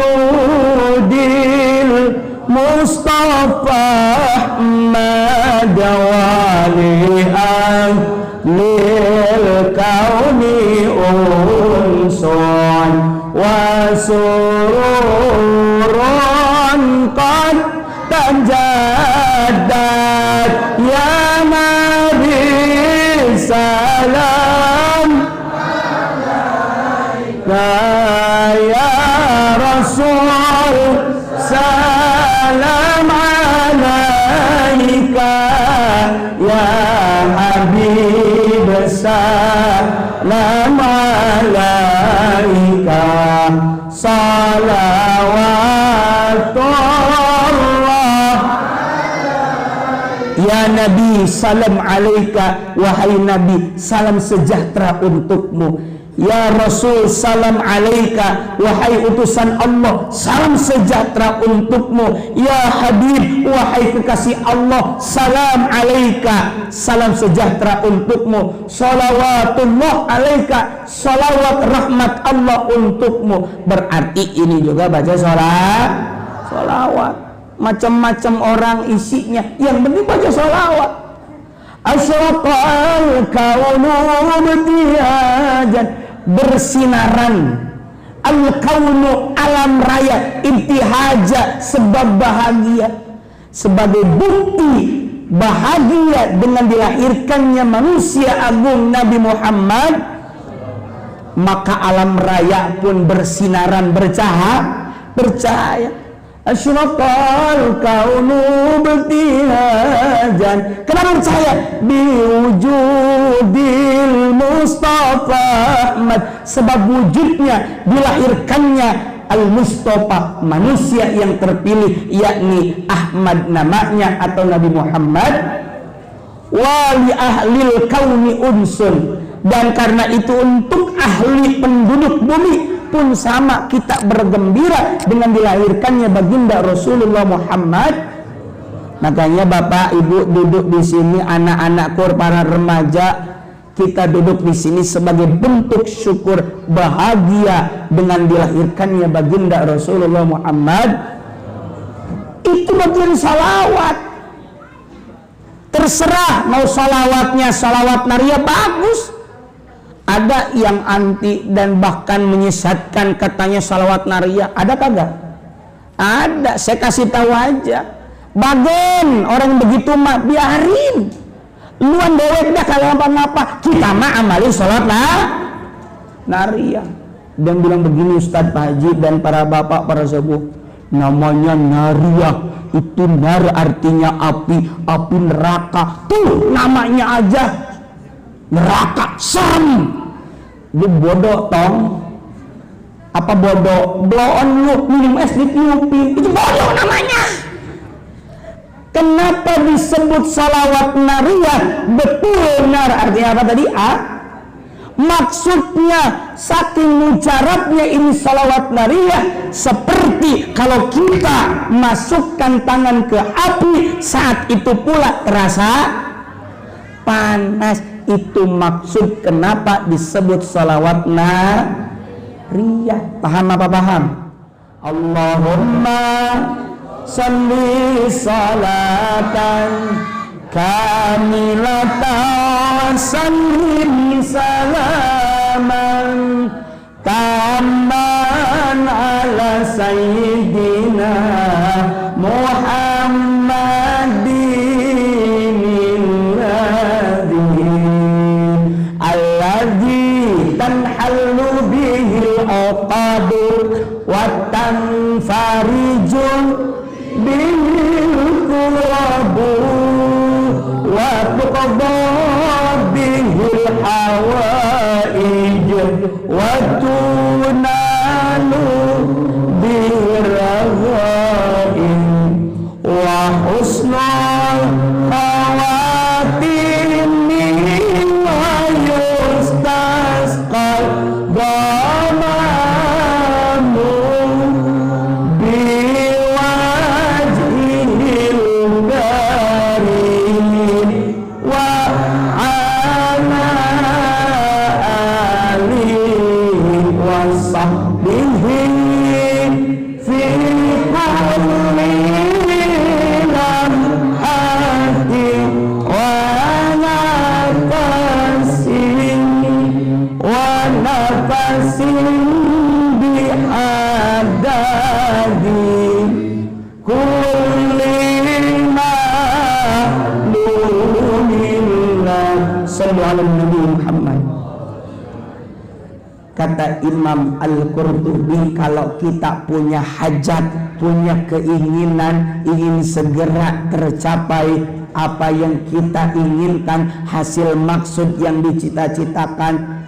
Mustafa Ahmad wali'an lil kauni unsun wa sururun qad tajaddat ya Nabi salam ya Rasul salam alaika, ya Habib salam alaika, salawatullah ya Nabi salam alaika, wahai Nabi salam sejahtera untukmu. Ya Rasul salam alaika, wahai utusan Allah salam sejahtera untukmu. Ya Habib, wahai kekasih Allah salam alaika, salam sejahtera untukmu. Salawatullah alaika, salawat rahmat Allah untukmu. Berarti ini juga baca salawat. Macam-macam orang isinya, yang penting baca salawat. Asyraqal kaunu bintihajan, bersinaran al-kaunu alam raya, ibtihaja sebab bahagia, sebagai bukti bahagia dengan dilahirkannya manusia agung Nabi Muhammad, maka alam raya pun bersinaran bercahaya. Asyraqal kaunu bintihajan, kenapa bercahaya? Biwujudil Mustafa Ahmad, sebab wujudnya dilahirkannya Al-Mustafa, manusia yang terpilih, yakni Ahmad namanya atau Nabi Muhammad. Wali ahlil kauni unsun, dan karena itu untuk ahli penduduk bumi pun sama kita bergembira dengan dilahirkannya baginda Rasulullah Muhammad. Makanya Bapak Ibu duduk di sini, anak-anakku, para remaja, kita duduk di sini sebagai bentuk syukur bahagia dengan dilahirkannya baginda Rasulullah Muhammad. Itu bagian salawat. Terserah mau salawatnya salawat nariyah, bagus. Ada yang anti dan bahkan menyesatkan, katanya salawat nariyah. Ada kagak? Ada. Saya kasih tahu aja. Bagen orang begitu mah biarin. Luan dewek dah kalau apa-apa. Kita mah amalin salat nariyah. Dan bilang begini Ustadz Pak Haji dan para bapak, para sepuh, namanya nariyah itu nar artinya api neraka. Tuh namanya aja neraka, serem. Lu bodoh tong. Apa bodoh? Blow on lu, minum es ditiupin. Itu bodoh namanya. Kenapa disebut salawat nariyah? Betul nar artinya apa tadi? Maksudnya saking mujarabnya ini salawat nariyah, seperti kalau kita masukkan tangan ke api, saat itu pula terasa panas. Itu maksud kenapa disebut salawat nariyah. Paham apa paham? Allahumma salli salatan kamilatan salim salaman taman ala sayyidina Muhammadin alladzi tanhallu bihil uqadu wa tanfarijun bihil qurabu wa tuqadda bihil hawaij wa tunalu biraghain wa husnul khawatimi wa yustasqal dhamamu biwajhil karim wa ala alihi wa sahbihi fi kulli lamhati wa nafasin bi'adadi kulli ma'lumillah. Sallu ala Nabi Muhammad. Kata Imam Al-Qurtubi, kalau kita punya hajat, punya keinginan, ingin segera tercapai apa yang kita inginkan, hasil maksud yang dicita-citakan,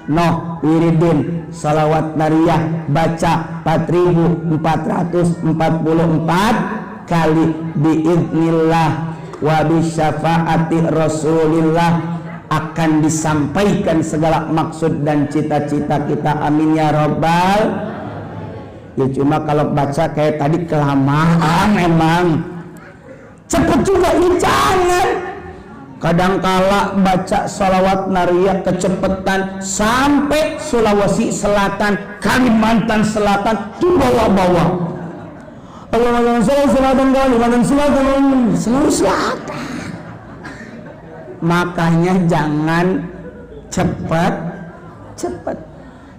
wiridin salawat nariyah baca 4444 kali biiznillah wa bisyafaati Rasulillah akan disampaikan segala maksud dan cita-cita kita. Amin ya robbal. Ya cuma kalau baca kayak tadi kelamaan emang. Cepet juga ya jangan. Kadangkala baca salawat nariyah kecepatan sampai Sulawesi Selatan, Kalimantan Selatan dibawa-bawa. Allahumma sholli Selatan, Kalimantan Selatan, Sulawesi Selatan. Makanya jangan cepat.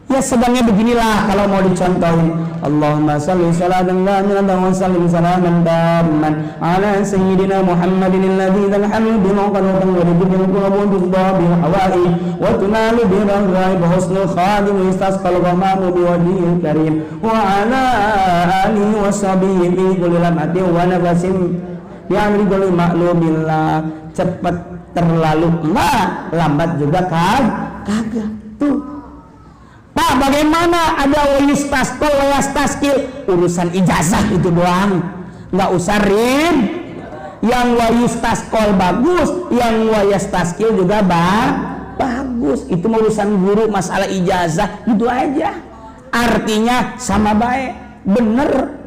Ya sedangnya beginilah kalau mau dicontohin. Allahumma sholli salatan kamilatan wa sallim salaman tamman ala sayyidina Muhammadin alladzi tanhalu bi mawqatan wa bil qulub tusba bil hawa'i wa tunalu bi rahmati wa husnul khadim wa istasqal ghamamu bi wajhil karim wa ala alihi wa sahbihi fi kulli lamhatin wa nafasin bi kulli ma'lumillah. Cepat terlalu lambat juga kagak tuh. Pak, bagaimana ada wayus taskil urusan ijazah itu doang, nggak usah rib. Yang wayus taskol bagus, yang wayus taskil juga bagus. Itu urusan guru, masalah ijazah gitu aja. Artinya sama baik, bener.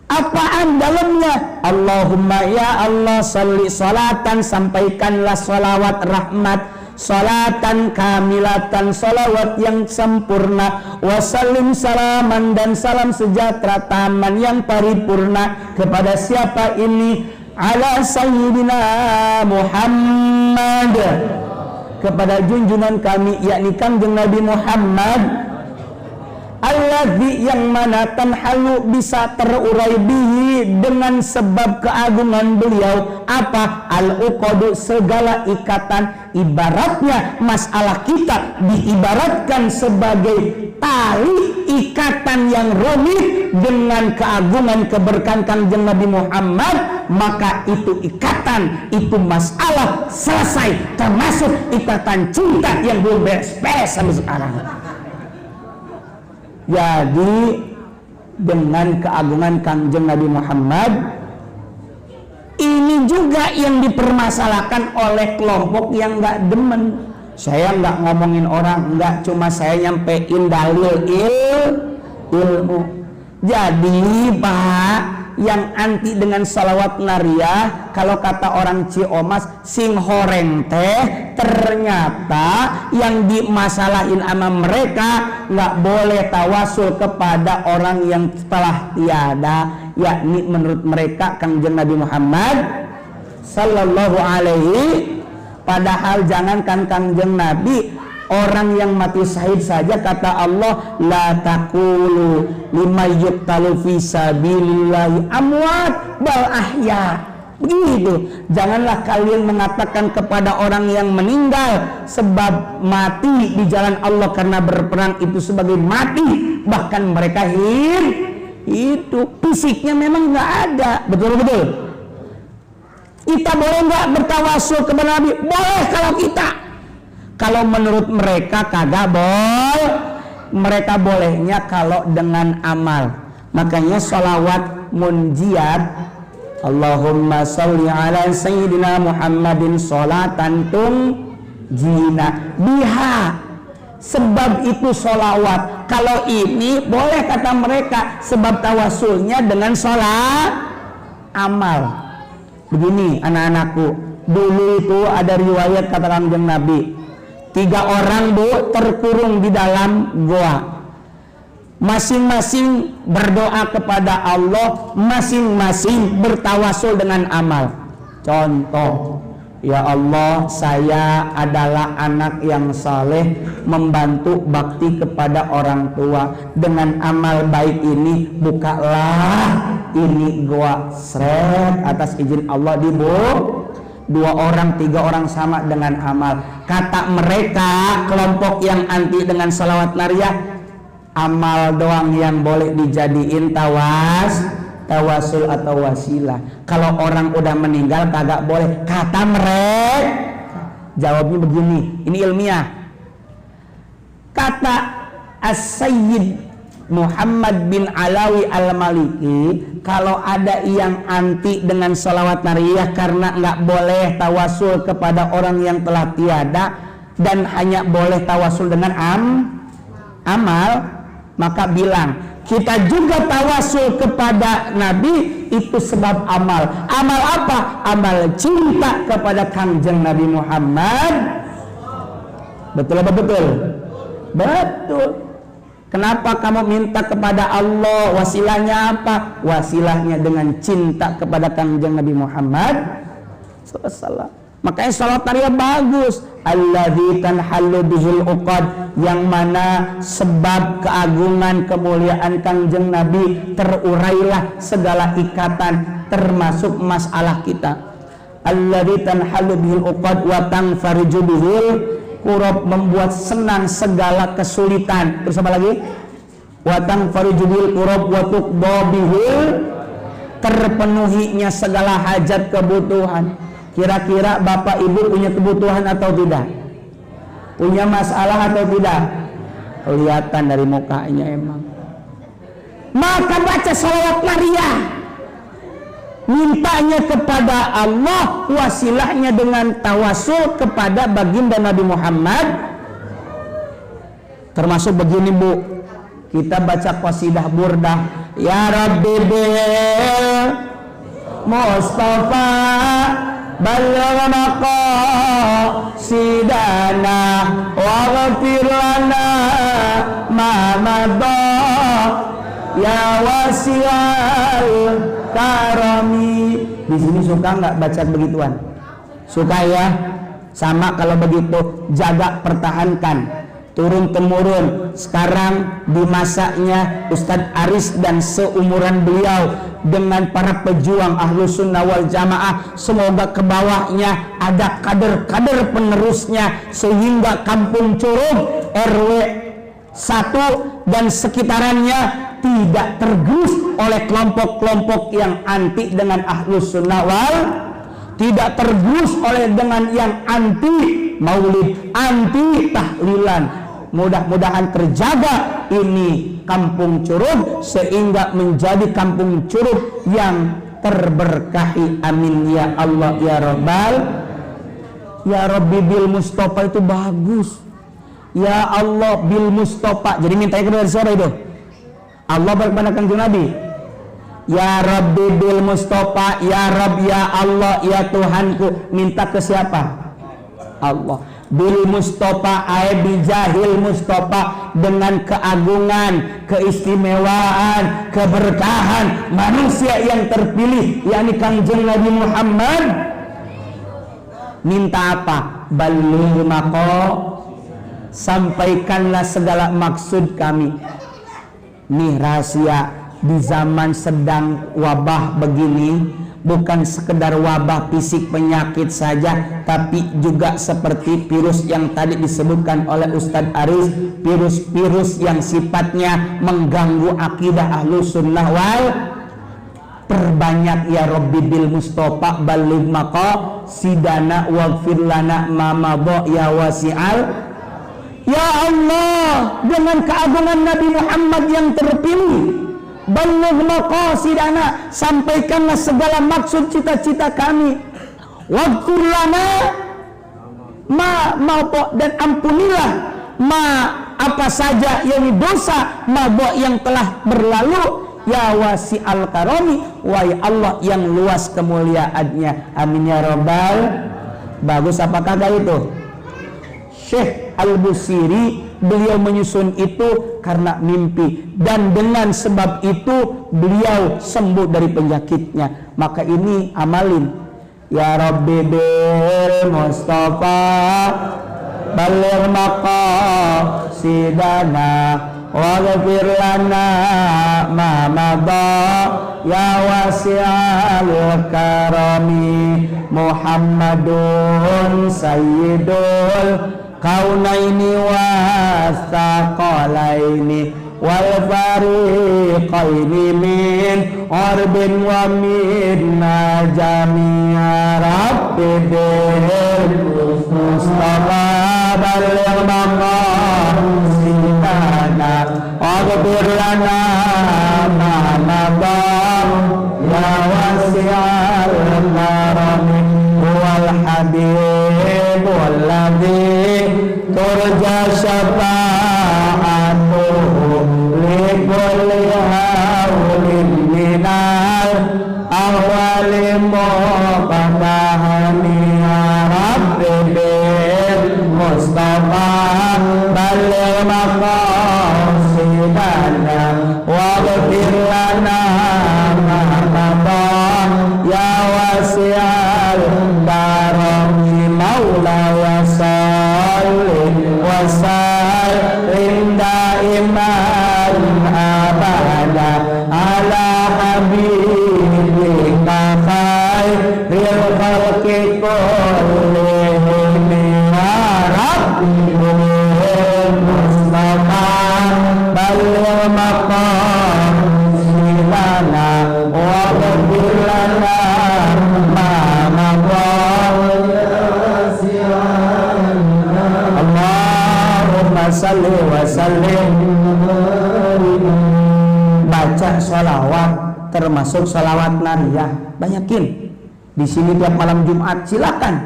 Apaan dalamnya? Allahumma ya Allah sholli salatan, sampaikanlah salawat rahmat, salatan kamilatan, salawat yang sempurna, wasallim salaman, dan salam sejahtera taman yang paripurna kepada siapa ini? Ala sayyidina Muhammad, kepada junjungan kami yakni Kanjeng Nabi Muhammad, alladzi yang mana tanhalu bisa terurai bihi dengan sebab keagungan beliau apa? Al-uqadu segala ikatan. Ibaratnya masalah kita diibaratkan sebagai tali ikatan yang rumit dengan keagungan keberkahan Kanjeng Nabi Muhammad, maka itu ikatan, itu masalah selesai, termasuk ikatan cinta yang belum beres-beres sampai sekarang. Jadi dengan keagungan Kanjeng Nabi Muhammad ini juga yang dipermasalahkan oleh kelompok yang nggak demen. Saya nggak ngomongin orang, nggak, cuma saya nyampein dalil ilmu. Jadi Pak, yang anti dengan salawat nariyah, kalau kata orang Ciomas sing horeng teh, ternyata yang dimasalahin sama mereka nggak boleh tawasul kepada orang yang telah tiada, yakni menurut mereka Kanjeng Nabi Muhammad sallallahu alaihi. Padahal jangankan Kangjeng Nabi, orang yang mati syahid saja kata Allah, la taqulu liman yuqtalu fi sabilillahi amwat bal ahya. Begitu, janganlah kalian mengatakan kepada orang yang meninggal sebab mati di jalan Allah karena berperang itu sebagai mati, bahkan mereka hidup, fisiknya memang nggak ada. Betul-betul. Kita boleh nggak bertawasul kepada Nabi? Boleh kalau kita. Kalau menurut mereka kagak boleh. Mereka bolehnya kalau dengan amal. Makanya sholawat munjiat, Allahumma sholli ala sayyidina Muhammadin sholatan tunjina biha. Sebab itu sholawat. Kalau ini boleh kata mereka, sebab tawasulnya dengan sholat amal. Begini anak-anakku, dulu itu ada riwayat kata Kanjeng Nabi, 3 orang Bu terkurung di dalam goa, masing-masing berdoa kepada Allah, masing-masing bertawasul dengan amal. Contoh, ya Allah, saya adalah anak yang saleh, membantu bakti kepada orang tua. Dengan amal baik ini, bukalah ini gua seret atas izin Allah dibuka. 2 orang, 3 orang sama dengan amal. Kata mereka, kelompok yang anti dengan salawat nariyah, amal doang yang boleh dijadiin tawasul atau wasilah. Kalau orang udah meninggal kagak boleh. Kata mereka, jawabnya begini, ini ilmiah. Kata As-Sayyid Muhammad bin Alawi Al-Maliki, kalau ada yang anti dengan salawat nariyah karena nggak boleh tawasul kepada orang yang telah tiada dan hanya boleh tawasul dengan amal, maka bilang kita juga tawasul kepada Nabi itu sebab amal. Amal apa? Amal cinta kepada Kangjeng Nabi Muhammad. Betul apa betul? Betul. Kenapa kamu minta kepada Allah? Wasilahnya apa? Wasilahnya dengan cinta kepada Kangjeng Nabi Muhammad sallallahu. Makanya salat nariyah bagus. Alladzi tanhallu bihil uqad, yang mana sebab keagungan kemuliaan Kangjeng Nabi terurailah segala ikatan termasuk masalah kita. Alladzi tanhallu bihil uqad wa tanfariju bihil kurab, membuat senang segala kesulitan. Terus apa lagi? Watang farijubil kurab watuk dobihil, terpenuhinya segala hajat kebutuhan. Kira-kira bapak ibu punya kebutuhan atau tidak? Punya masalah atau tidak? Kelihatan dari mukanya emang. Maka baca sholawat nariyah, mintanya kepada Allah, wasilahnya dengan tawasul kepada baginda Nabi Muhammad. Termasuk begini Bu, kita baca qasidah burdah, ya Rabbi bil Mustafa balagh maqasidana waghfir lana ma madha ya wasi'al karami. Di sini suka nggak baca begituan? Suka ya? Sama kalau begitu, jaga, pertahankan, turun temurun. Sekarang di masanya Ustadz Aris dan seumuran beliau dengan para pejuang Ahlus Sunnah wal Jamaah, semoga ke bawahnya ada kader-kader penerusnya sehingga Kampung Curug RW 1 dan sekitarannya tidak tergerus oleh kelompok-kelompok yang anti dengan Ahlus Sunnah wal, tidak tergerus oleh dengan yang anti maulid, anti tahlilan. Mudah-mudahan terjaga ini Kampung Curug sehingga menjadi Kampung Curug yang terberkahi. Amin ya Allah ya Rabbal. Ya Rabbi bil Mustafa itu bagus. Ya Allah bil Mustafa. Jadi mintanya kepada siapa itu? Allah kepada Kanjeng Nabi. Ya Rabbi bil Mustafa, ya Rabb, ya Allah, ya Tuhanku. Minta ke siapa? Allah. Bil Mustafa ay bijahil Mustafa, dengan keagungan, keistimewaan, keberkahan manusia yang terpilih, yakni Kanjeng Nabi Muhammad Minta apa? Baligh sampaikanlah segala maksud kami. Nih rahasia, di zaman sedang wabah begini, bukan sekedar wabah fisik penyakit saja, tapi juga seperti virus yang tadi disebutkan oleh Ustadz Aris, virus-virus yang sifatnya mengganggu akidah Ahlus Sunnah wal. Perbanyak ya Rabbi bil Mustafa baligh maqasidana waghfir lana ma madha ya wasi'al. Ya Allah, dengan keagungan Nabi Muhammad yang terpilih, baligh maqasidana, sampaikanlah segala maksud cita-cita kami. Waghfir lana ma madha, dan ampunilah ma apa saja yang dosa madha yang telah berlalu. Ya wasi'al karami, wahai Allah yang luas kemuliaannya. Amin ya rabbal. Bagus apa kagak itu? Syekh Al-Busiri beliau menyusun itu karena mimpi, dan dengan sebab itu beliau sembuh dari penyakitnya. Maka ini amalin. Ya Rabbi bil Mustafa baligh maqasidana waghfir lana ma madha ya wasi'al karami. Muhammadun sayyidul kaunaini wasaqalaini wal fariqaini min arbin wa min jami'a. Rabbi bil Mustafa baligh maqasidana waghfir lana ma madha ya wasi'al karami. Huwal habibul ladzi turja syafa'atuhu li kulli hawlin minal awwali muqaddahani. Ya Rabbi bil Mustafa baligh maqasidana waghfir lana ma madha ya wasi'al karami. Maulaya salli wa sallim daiman abada ala habibika khairil khalqi kullihim. Ya Rabbi bil Mustafa baligh maqasidana waghfir lana ma madha. Allahumma salli wa sallim. Baca sholawat, termasuk sholawat nariyah, banyakin. Di sini tiap malam Jumat silakan.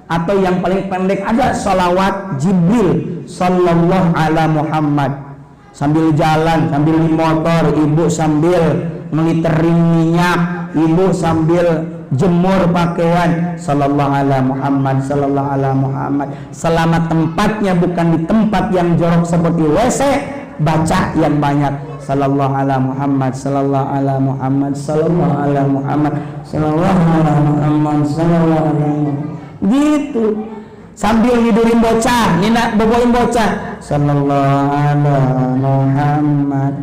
Atau yang paling pendek ada sholawat Jibril sallallahu ala Muhammad. Sambil jalan, sambil di motor, ibu sambil melitering minyak, ibu sambil jemur pakaian, sallallahu ala Muhammad, sallallahu ala Muhammad. Selama tempatnya bukan di tempat yang jorok seperti WC, baca yang banyak, sallallahu ala Muhammad, sallallahu ala Muhammad, sallallahu ala Muhammad, sallallahu ala Muhammad, sallallahu ala Muhammad. Gitu. Sambil nidurin bocah, nina boboin bocah, sallallahu ala Muhammad.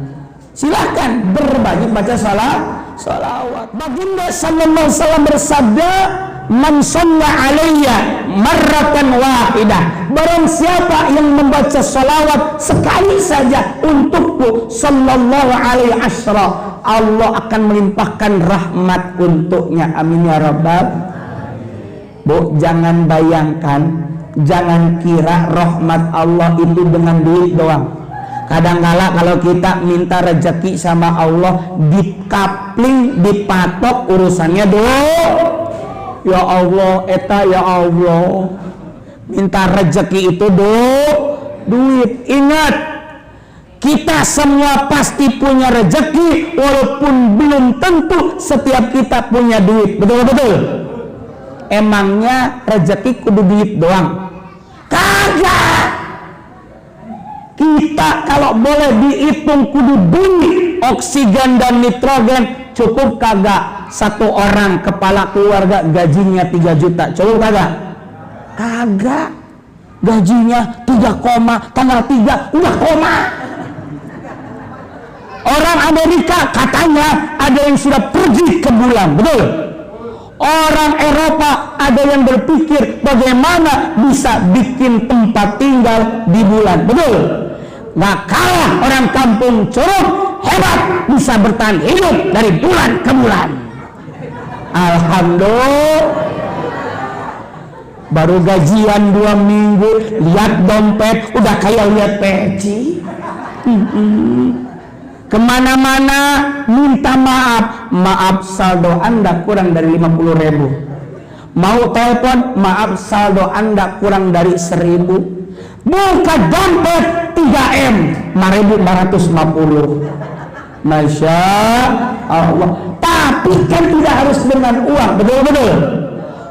Silahkan berbanyak baca salawat. Baginda sallallahu alaihi wasallam bersabda, man shalla alayya marratan wahidah, barang siapa yang membaca salawat sekali saja untukku sallallahu alaihi asyra, Allah akan melimpahkan rahmat untuknya. Amin ya rabbal. Bu, jangan bayangkan, jangan kira rahmat Allah itu dengan duit doang. Kadang-kala kalau kita minta rezeki sama Allah, dikapling, dipatok urusannya ya Allah, eta ya Allah. Minta rezeki itu duit. Ingat, kita semua pasti punya rezeki, walaupun belum tentu setiap kita punya duit. Betul-betul. Emangnya rezeki kudu duit doang? Kagak. Kita kalau boleh dihitung kudu duit, oksigen dan nitrogen, cukup kagak? Satu orang kepala keluarga gajinya 3 juta, cukup kagak? Kagak. Gajinya 3, tanggal 3 udah koma. Orang Amerika katanya ada yang sudah pergi ke bulan, betul? Orang Eropa ada yang berpikir bagaimana bisa bikin tempat tinggal di bulan, betul? Gak kalah orang kampung Curug, hebat, bisa bertahan hidup dari bulan ke bulan. Alhamdulillah. Baru gajian 2 minggu, lihat dompet udah kayak lihat peci. Kemana-mana minta maaf saldo Anda kurang dari 50.000. Mau telepon, maaf saldo Anda kurang dari 1.000. Buka dompet 3M 4.450. Masya Allah. Tapi kan tidak harus dengan uang, betul-betul.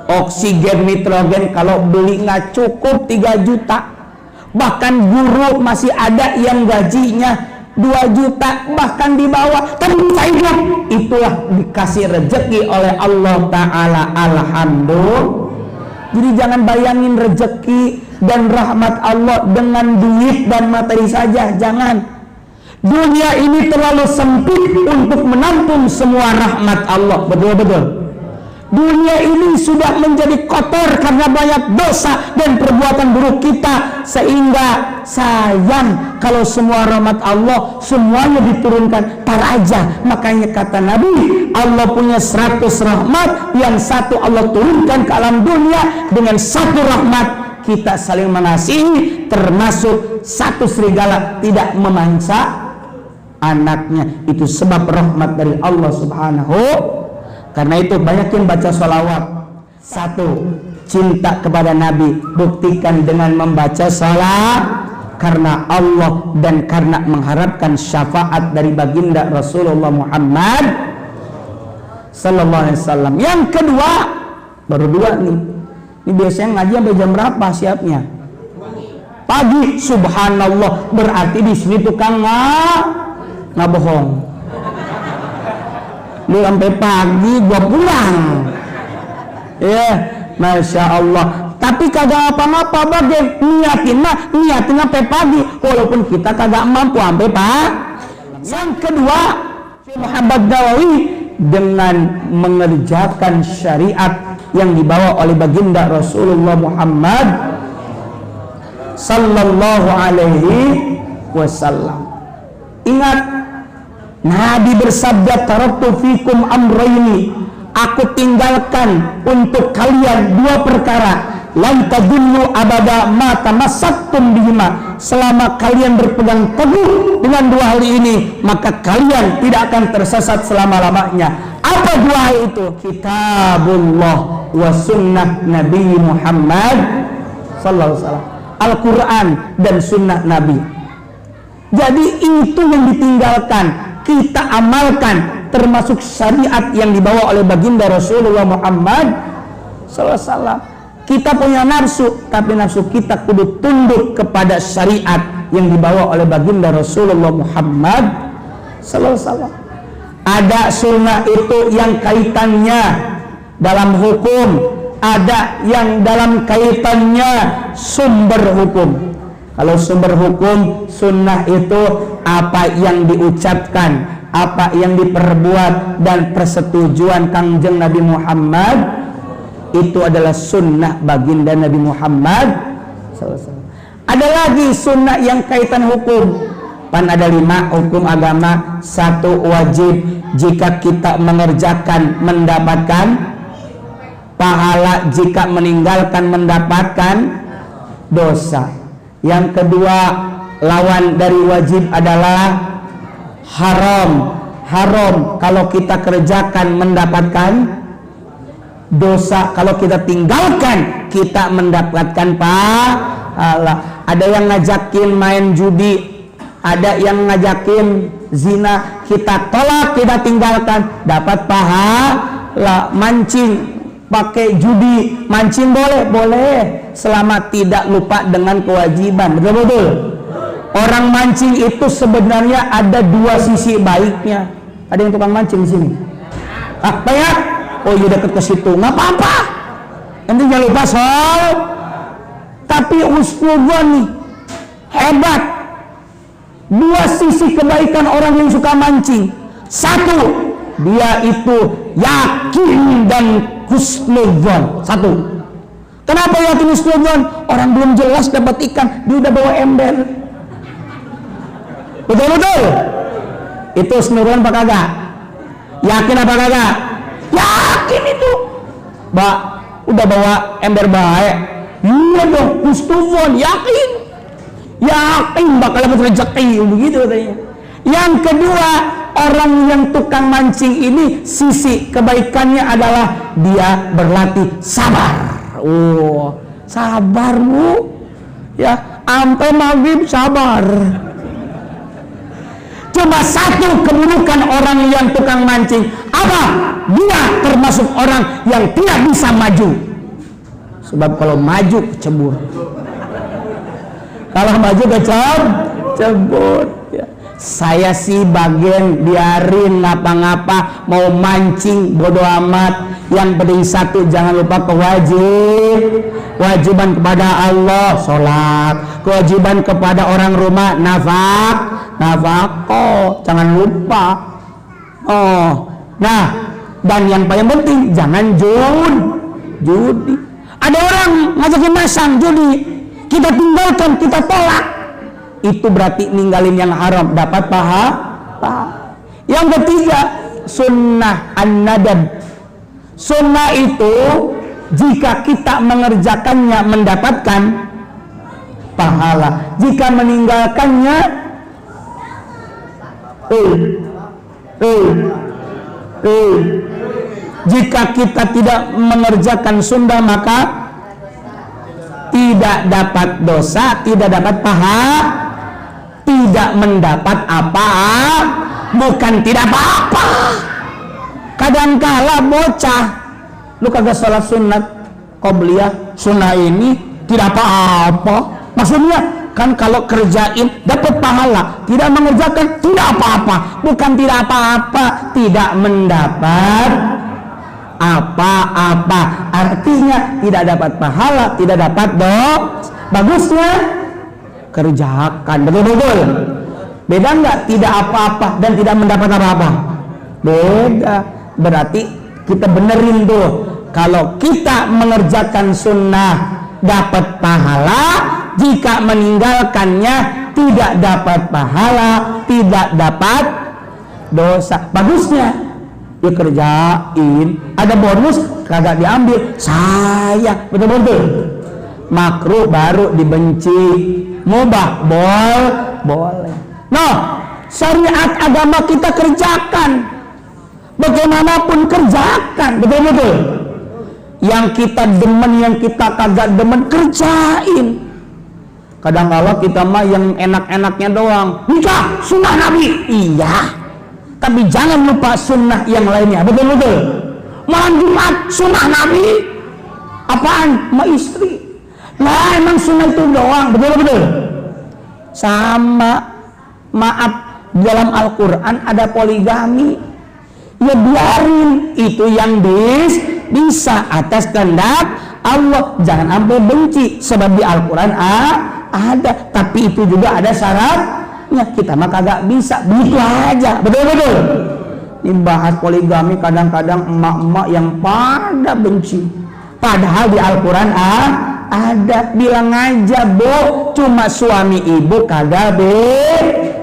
Oksigen nitrogen kalau beli nggak cukup 3 juta. Bahkan guru masih ada yang gajinya 2 juta, bahkan di bawah, tapi hidup. Itulah dikasih rezeki oleh Allah Ta'ala. Alhamdulillah. Jadi jangan bayangin rezeki dan rahmat Allah dengan duit dan materi saja. Jangan. Dunia ini terlalu sempit untuk menampung semua rahmat Allah. Betul-betul. Dunia ini sudah menjadi kotor karena banyak dosa dan perbuatan buruk kita, sehingga sayang kalau semua rahmat Allah semuanya diturunkan tar aja. Makanya kata Nabi, Allah punya 100 rahmat, yang satu Allah turunkan ke alam dunia. Dengan 1 rahmat kita saling mengasihi, termasuk 1 serigala tidak memansa anaknya. Itu sebab rahmat dari Allah Subhanahu. Karena itu banyakin baca sholawat. 1, cinta kepada Nabi, buktikan dengan membaca sholawat karena Allah dan karena mengharapkan syafaat dari baginda Rasulullah Muhammad sallallahu alaihi wasallam. Yang kedua, baru 2 nih. Ini biasanya ngaji sampai jam berapa siapnya? Pagi. Subhanallah, berarti di sini tukang nggak bohong. Lu sampai pagi gua pulang. Ya, Masya Allah. Tapi kagak apa-apa, bagai niatin sampai pagi, walaupun kita kagak mampu sampai pagi. Yang kedua, Muhammad Nawawi dengan mengerjakan syariat yang dibawa oleh baginda Rasulullah Muhammad sallallahu alaihi wasallam. Ingat, Nabi bersabda, taraktu fikum amrayni, aku tinggalkan untuk kalian 2 perkara, lan tadullu abada ma tamassaktum bihima, selama kalian berpegang teguh dengan 2 hal ini, maka kalian tidak akan tersesat selama-lamanya. Apa 2 hal itu? Kitabullah wa sunnah Nabi Muhammad sallallahu alaihi wasallam. Al-Quran dan sunnah Nabi. Jadi itu yang ditinggalkan, kita amalkan, termasuk syariat yang dibawa oleh baginda Rasulullah Muhammad SAW. Kita punya nafsu, tapi nafsu kita kudu tunduk kepada syariat yang dibawa oleh baginda Rasulullah Muhammad SAW. Ada sunnah itu yang kaitannya dalam hukum, ada yang dalam kaitannya sumber hukum. Kalau sumber hukum, sunnah itu apa yang diucapkan, apa yang diperbuat, dan persetujuan Kangjeng Nabi Muhammad, itu adalah sunnah baginda Nabi Muhammad SAW. Ada lagi sunnah yang kaitan hukum. Pan ada 5 hukum agama. 1, wajib jika kita mengerjakan mendapatkan pahala, jika meninggalkan mendapatkan dosa. Yang kedua, lawan dari wajib adalah haram. Haram kalau kita kerjakan mendapatkan dosa, kalau kita tinggalkan kita mendapatkan pahala. Ada yang ngajakin main judi, ada yang ngajakin zina, kita tolak, kita tinggalkan, dapat pahala. Mancing pakai judi, mancing boleh selama tidak lupa dengan kewajiban. Betul-betul. Orang mancing itu sebenarnya ada 2 sisi baiknya. Ada yang tukang mancing di sini? Banyak. Oh iya, deket ke situ, nggak apa-apa. Nanti jangan lupa Tapi husnudzon nih hebat. Dua sisi kebaikan orang yang suka mancing. Satu, dia itu yakin dan husnudzon. Satu. Kenapa yakin husnudzon? Orang belum jelas dapat ikan, dia udah bawa ember. Betul-betul. Itu husnudzon apa kagak? Yakin apa kagak? Yakin itu. Mbak, udah bawa ember baik. Iya dong, husnudzon, yakin. Yakin bakal dapat rezeki, begitu katanya. Yang kedua, orang yang tukang mancing ini sisi kebaikannya adalah dia berlatih sabar. Oh, sabar Bu. Ya, sampai maghrib sabar. Cuma satu keburukan orang yang tukang mancing, apa? Dia termasuk orang yang tidak bisa maju. Sebab kalau maju kecebur. Kalau maju kecebur. Ya. Saya sih bagian biarin ngapa-ngapa, mau mancing bodo amat. Yang penting satu, jangan lupa kewajiban kepada Allah sholat, kewajiban kepada orang rumah nafkah, jangan lupa. Oh, nah, dan yang paling penting jangan judi. Ada orang ngajakin masang judi, kita tinggalkan, kita tolak. Itu berarti ninggalin yang haram, dapat pahala. Yang ketiga, sunnah an-nadab. Sunnah itu jika kita mengerjakannya mendapatkan pahala, jika meninggalkannya jika kita tidak mengerjakan sunnah maka tidak dapat dosa, tidak dapat pahala, tidak mendapat apa-apa, bukan tidak apa-apa. Kadangkala bocah, lu kagak sholat sunat qobliyah, sunnah ini tidak apa-apa. Maksudnya kan kalau kerjain dapat pahala, tidak mengerjakan tidak apa-apa, bukan tidak apa-apa, tidak mendapat apa-apa. Artinya tidak dapat pahala, tidak dapat bagusnya kerjakan. Betul-betul. Beda nggak tidak apa-apa dan tidak mendapat apa-apa? Beda. Berarti kita benerin tuh, kalau kita mengerjakan sunnah dapat pahala, jika meninggalkannya tidak dapat pahala, tidak dapat dosa. Bagusnya dikerjain, ada bonus kagak diambil, sayang. Betul-betul. Makruh baru dibenci, mubah boleh. Nah, syariat agama kita kerjakan, bagaimanapun kerjakan, betul-betul. Yang kita demen, yang kita kagak demen, kerjain. Kadang-kala kita mah yang enak-enaknya doang, nikah sunnah Nabi, iya, tapi jangan lupa sunnah yang lainnya, betul-betul. Malam Jumat sunnah Nabi, apaan? Ma istri. Nah, emang sunnah itu doang, betul-betul. Sama, maaf, dalam Al-Quran ada poligami. Ya biarin, itu yang bisa atas kehendak Allah, jangan sampai benci. Sebab di Al-Quran ada, tapi itu juga ada syaratnya. Kita mah kagak bisa, begitu aja, betul-betul. Dibahas poligami kadang-kadang emak-emak yang pada benci, padahal di Al-Quran ada. Bilang aja, Bu, cuma suami ibu kagak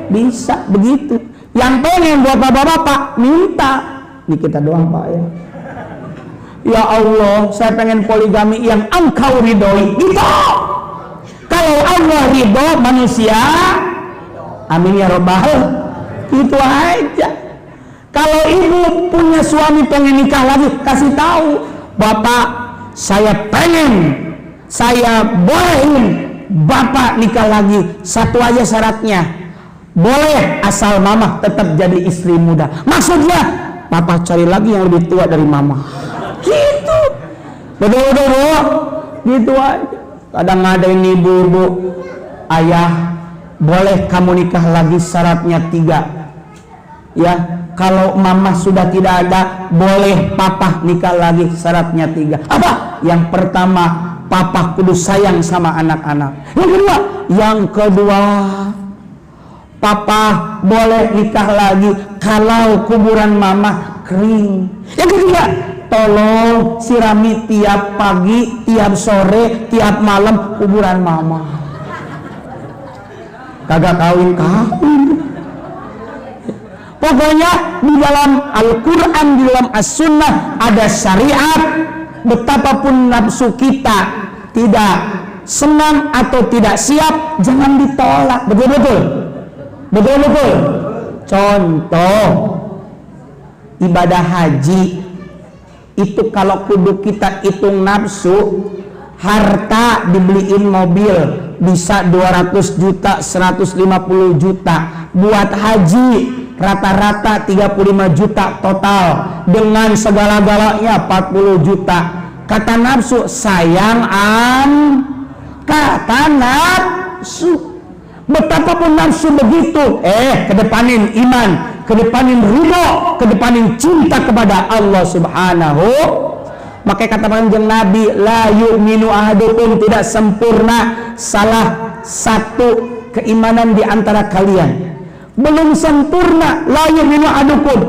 bisa, begitu. Yang pengen buat bapak-bapak minta, ini kita doang Pak ya. Ya Allah, saya pengen poligami yang Engkau ridhoi. Gitu. Kalau Allah ridho, manusia amin ya robbal. Itu aja. Kalau ibu punya suami pengen nikah lagi, kasih tahu, Bapak, saya pengen, saya bolehin Bapak nikah lagi. Satu aja syaratnya, boleh asal mama tetap jadi istri muda. Maksudnya Papa cari lagi yang lebih tua dari mama. Gitu. Betul-betul Bu. Gitu aja. Kadang ada ini ibu-ibu, ayah boleh kamu nikah lagi, syaratnya 3. Ya, kalau mama sudah tidak ada, boleh papa nikah lagi, syaratnya 3. Apa? Yang pertama, papa kudu sayang sama anak-anak. Yang kedua, papa boleh nikah lagi kalau kuburan mama kering. Yang ketiga, tolong sirami tiap pagi, tiap sore, tiap malam kuburan mama. Kagak kawin. Pokoknya di dalam Al-Quran, di dalam As-Sunnah ada syariat. Betapapun nafsu kita tidak senang atau tidak siap, jangan ditolak. Betul-betul. Contoh, ibadah haji itu kalau kudu kita hitung nafsu, harta dibeliin mobil bisa 200 juta, 150 juta. Buat haji rata-rata 35 juta total, dengan segala-galanya 40 juta. Kata nafsu, kata nafsu. Betapapun nafsu begitu, kedepanin iman, kedepanin ridho, kedepanin cinta kepada Allah Subhanahu. Makanya kata panjang Nabi, la yu'minu ahadukum, tidak sempurna salah satu keimanan di antara kalian. Belum sempurna, la yu'minu ahadukum,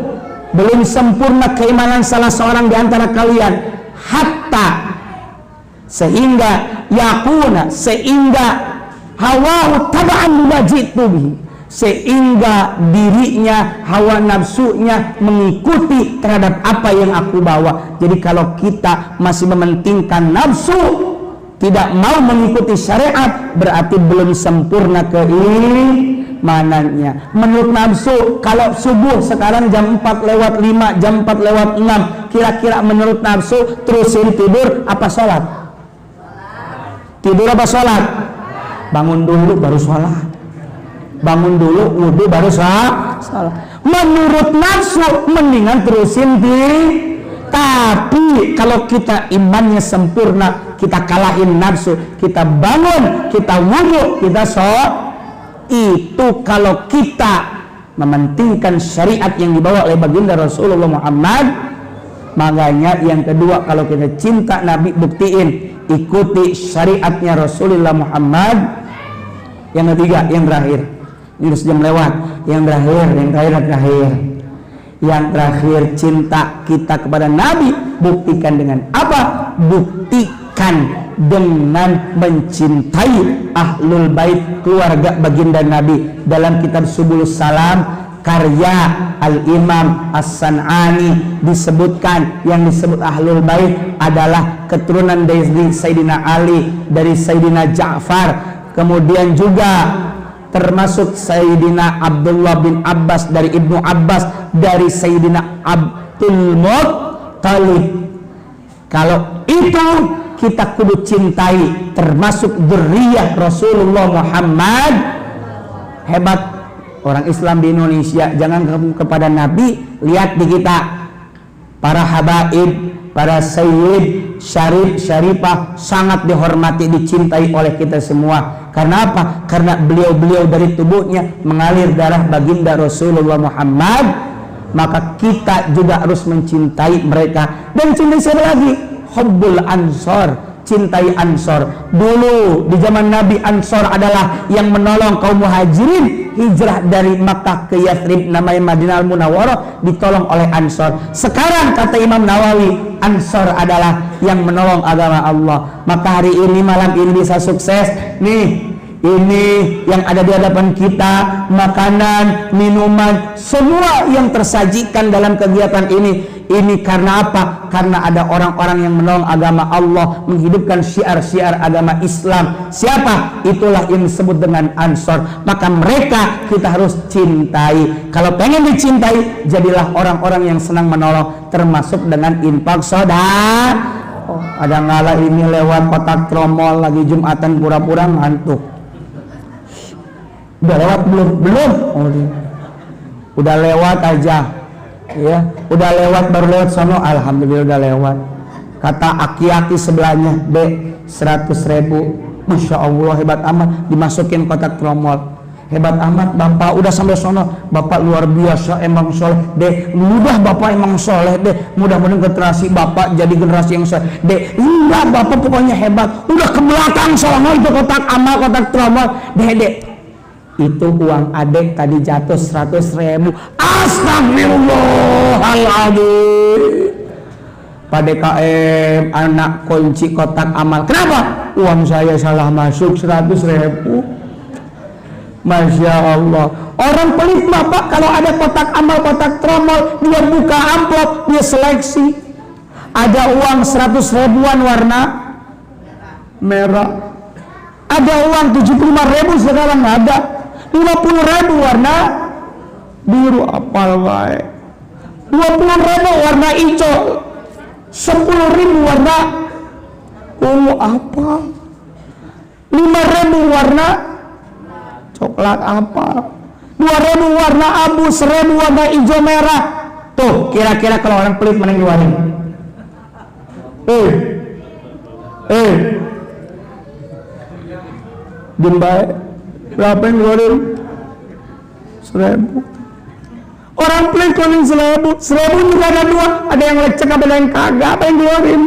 belum sempurna keimanan salah seorang di antara kalian, hatta sehingga yakuna, sehingga hawa taba'an lima jitu bihi, sehingga dirinya, hawa nafsunya mengikuti terhadap apa yang aku bawa. Jadi kalau kita masih mementingkan nafsu, tidak mau mengikuti syariat, berarti belum sempurna keimanannya. Menurut nafsu, kalau subuh sekarang jam 4:05, jam 4:06, kira-kira menurut nafsu terusin tidur apa sholat? Tidur apa sholat? Bangun dulu baru sholat. Bangun dulu wudhu baru sholat. Menurut nafsu mendingan terusin tapi kalau kita imannya sempurna, kita kalahin nafsu, kita bangun, kita wudhu, kita sholat. Itu kalau kita mementingkan syariat yang dibawa oleh baginda Rasulullah Muhammad. Makanya yang kedua, kalau kita cinta Nabi, buktiin ikuti syariatnya Rasulullah Muhammad. Yang ketiga, yang terakhir, ini udah sejam lewat. Yang terakhir, cinta kita kepada Nabi buktikan dengan apa? Buktikan dengan mencintai ahlul bait, keluarga baginda Nabi. Dalam kitab Subulus Salam karya Al-Imam As-San'ani disebutkan, yang disebut ahlul bait adalah keturunan dari Sayyidina Ali, dari Sayyidina Ja'far, kemudian juga termasuk Sayyidina Abdullah bin Abbas, dari Ibnu Abbas, dari Sayyidina Abdul Muttalib. Kalau itu kita kudu cintai, termasuk dzurriyyah Rasulullah Muhammad. Hebat orang Islam di Indonesia. Jangan kepada Nabi, lihat di kita, para habaib, para sayyid, syarif, syarifah sangat dihormati, dicintai oleh kita semua. Karena apa? Karena beliau-beliau dari tubuhnya mengalir darah baginda Rasulullah Muhammad. Maka kita juga harus mencintai mereka. Dan cintai siapa lagi? Hubbul Ansor, cintai Ansor. Dulu di zaman Nabi, Ansor adalah yang menolong kaum muhajirin hijrah dari Makkah ke Yathrib, namanya Madinah Al-Munawwarah, ditolong oleh Ansor. Sekarang kata Imam Nawawi, Ansor adalah yang menolong agama Allah. Maka hari ini, malam ini bisa sukses nih. Ini yang ada di hadapan kita, makanan, minuman, semua yang tersajikan dalam kegiatan ini karena apa? Karena ada orang-orang yang menolong agama Allah, menghidupkan syiar-syiar agama Islam. Siapa? Itulah yang disebut dengan Ansor. Maka mereka kita harus cintai. Kalau pengen dicintai, jadilah orang-orang yang senang menolong, termasuk dengan infak sedekah. Oh, ada ngalah ini lewat kotak tromol lagi Jumatan, pura-pura ngantuk. Udah lewat belum? Belum. Oh, udah lewat aja. Ya, udah lewat, baru lewat sono, alhamdulillah udah lewat. Kata aki-aki sebelahnya, "Dek, 100.000." Masya Allah, hebat amat, dimasukin kotak tromol. hebat amat Bapak, udah sampai sono Bapak luar biasa emang soleh deh, mudah Bapak emang soleh deh, mudah-mudahan generasi Bapak jadi generasi yang soleh deh, enggak Bapak pokoknya hebat, udah ke belakang sono itu kotak amal kotak tromol deh, itu uang adek tadi jatuh 100.000. Astagfirullahaladzim. Pak DKM anak kunci kotak amal, kenapa? Uang saya salah masuk 100.000. Masya Allah, orang pelit Bapak kalau ada kotak amal kotak tromol dia buka amplop, dia seleksi, ada uang 100.000-an warna merah, ada uang 75.000 sekarang, ada 50.000 warna biru, apal baik, 20.000 warna hijau, 10.000 warna ungu, apal, 5.000 warna coklat, apa 2.000 warna abu, 1.000 warna hijau merah. Tuh kira-kira kalau orang pelit mana yang keluarin? Jumbai berapa yang keluarin? 1.000. Orang pelit keluarin 1.000 juga ada dua, ada yang lecek ada yang kagak, apa yang keluarin?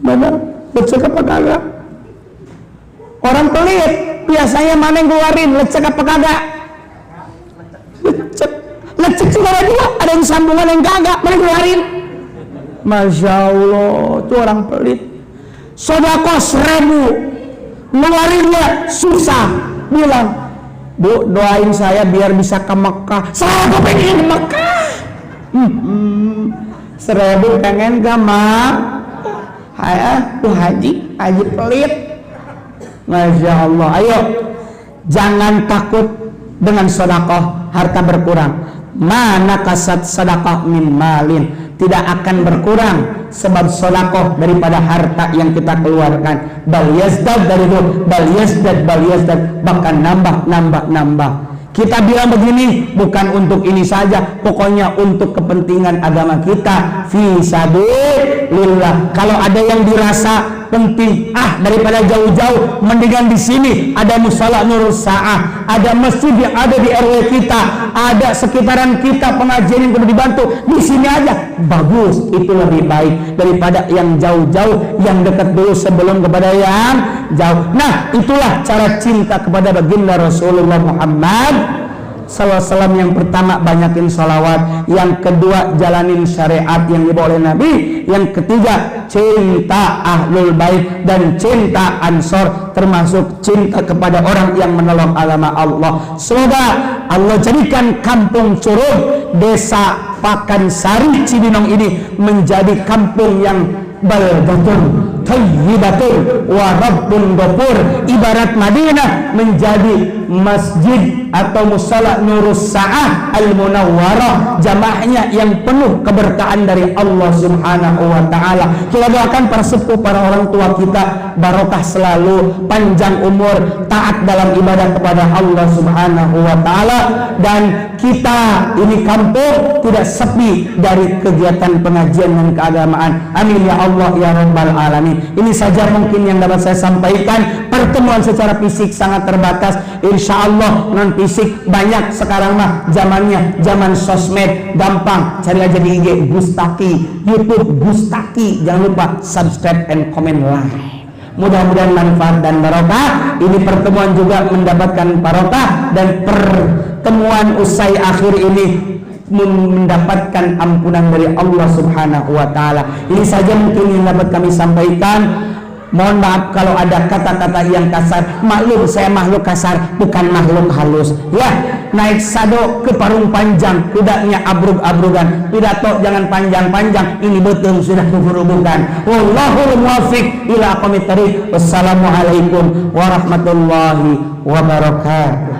Mana lecek apa kagak? Orang pelit biasanya mana yang keluarin, lecek apa kagak? Lecek juga ada dua, ada yang sambungan yang kagak, mana yang keluarin? Masya Allah, itu orang pelit. Sedekah 1.000 ngeluarinnya susah, bilang Bu doain saya biar bisa ke Mekah. Saya pengen ke Mekah. 1.000 pengen ke Mekah. Haji pelit. Masya Allah, ayo jangan takut dengan sedekah harta berkurang. Mana kasat sedekah min malin, tidak akan berkurang sebab sedekah daripada harta yang kita keluarkan. Bal yazdad dari itu, bal yazdad, bahkan nambah. Kita bilang begini bukan untuk ini saja, pokoknya untuk kepentingan agama kita, fi sabilillah. Kalau ada yang dirasa penting, daripada jauh-jauh mendingan di sini ada musala Nurul Sa'ah, ada masjid yang ada di RW kita, ada sekitaran kita pengajian yang perlu dibantu, di sini aja bagus, itu lebih baik daripada yang jauh-jauh, yang dekat dulu sebelum kepada yang jauh. Nah, itulah cara cinta kepada baginda Rasulullah Muhammad SAW. Yang pertama banyakin sholawat, yang kedua jalanin syariat yang dibawa oleh Nabi, yang ketiga cinta ahlul bait dan cinta ansor, termasuk cinta kepada orang yang menolong agama Allah. Semoga Allah jadikan kampung Curug, desa Pakansari Cibinong ini menjadi kampung yang baldatun thayyibatun wa rabbun ghafur, ibarat Madinah menjadi masjid atau musala Nurus Sa'ah Al-Munawwarah, jamaahnya yang penuh keberkahan dari Allah Subhanahu wa taala. Kita doakan para sepuh, para orang tua kita barokah selalu, panjang umur, taat dalam ibadah kepada Allah Subhanahu wa taala, dan kita ini kampung tidak sepi dari kegiatan pengajian dan keagamaan. Amin ya Allah ya rabbal alamin. Ini saja mungkin yang dapat saya sampaikan. Pertemuan secara fisik sangat terbatas, insya Allah non fisik banyak. Sekarang mah zamannya zaman sosmed, gampang cari aja di IG Gustaki, YouTube Gustaki, jangan lupa subscribe and comment like. Mudah-mudahan manfaat dan barokah. Ini pertemuan juga mendapatkan barokah, dan pertemuan usai akhir ini mendapatkan ampunan dari Allah Subhanahu wa taala. Ini saja mungkin yang dapat kami sampaikan. Mohon maaf kalau ada kata-kata yang kasar. Maklum saya makhluk kasar, bukan makhluk halus. Ya, naik sado ke parung panjang, kudanya abrug-abrugan. Pidato jangan panjang-panjang, ini betul sudah kehubungan. Wallahul muwaffiq ila aqwamit thariq. Wassalamualaikum warahmatullahi wabarakatuh.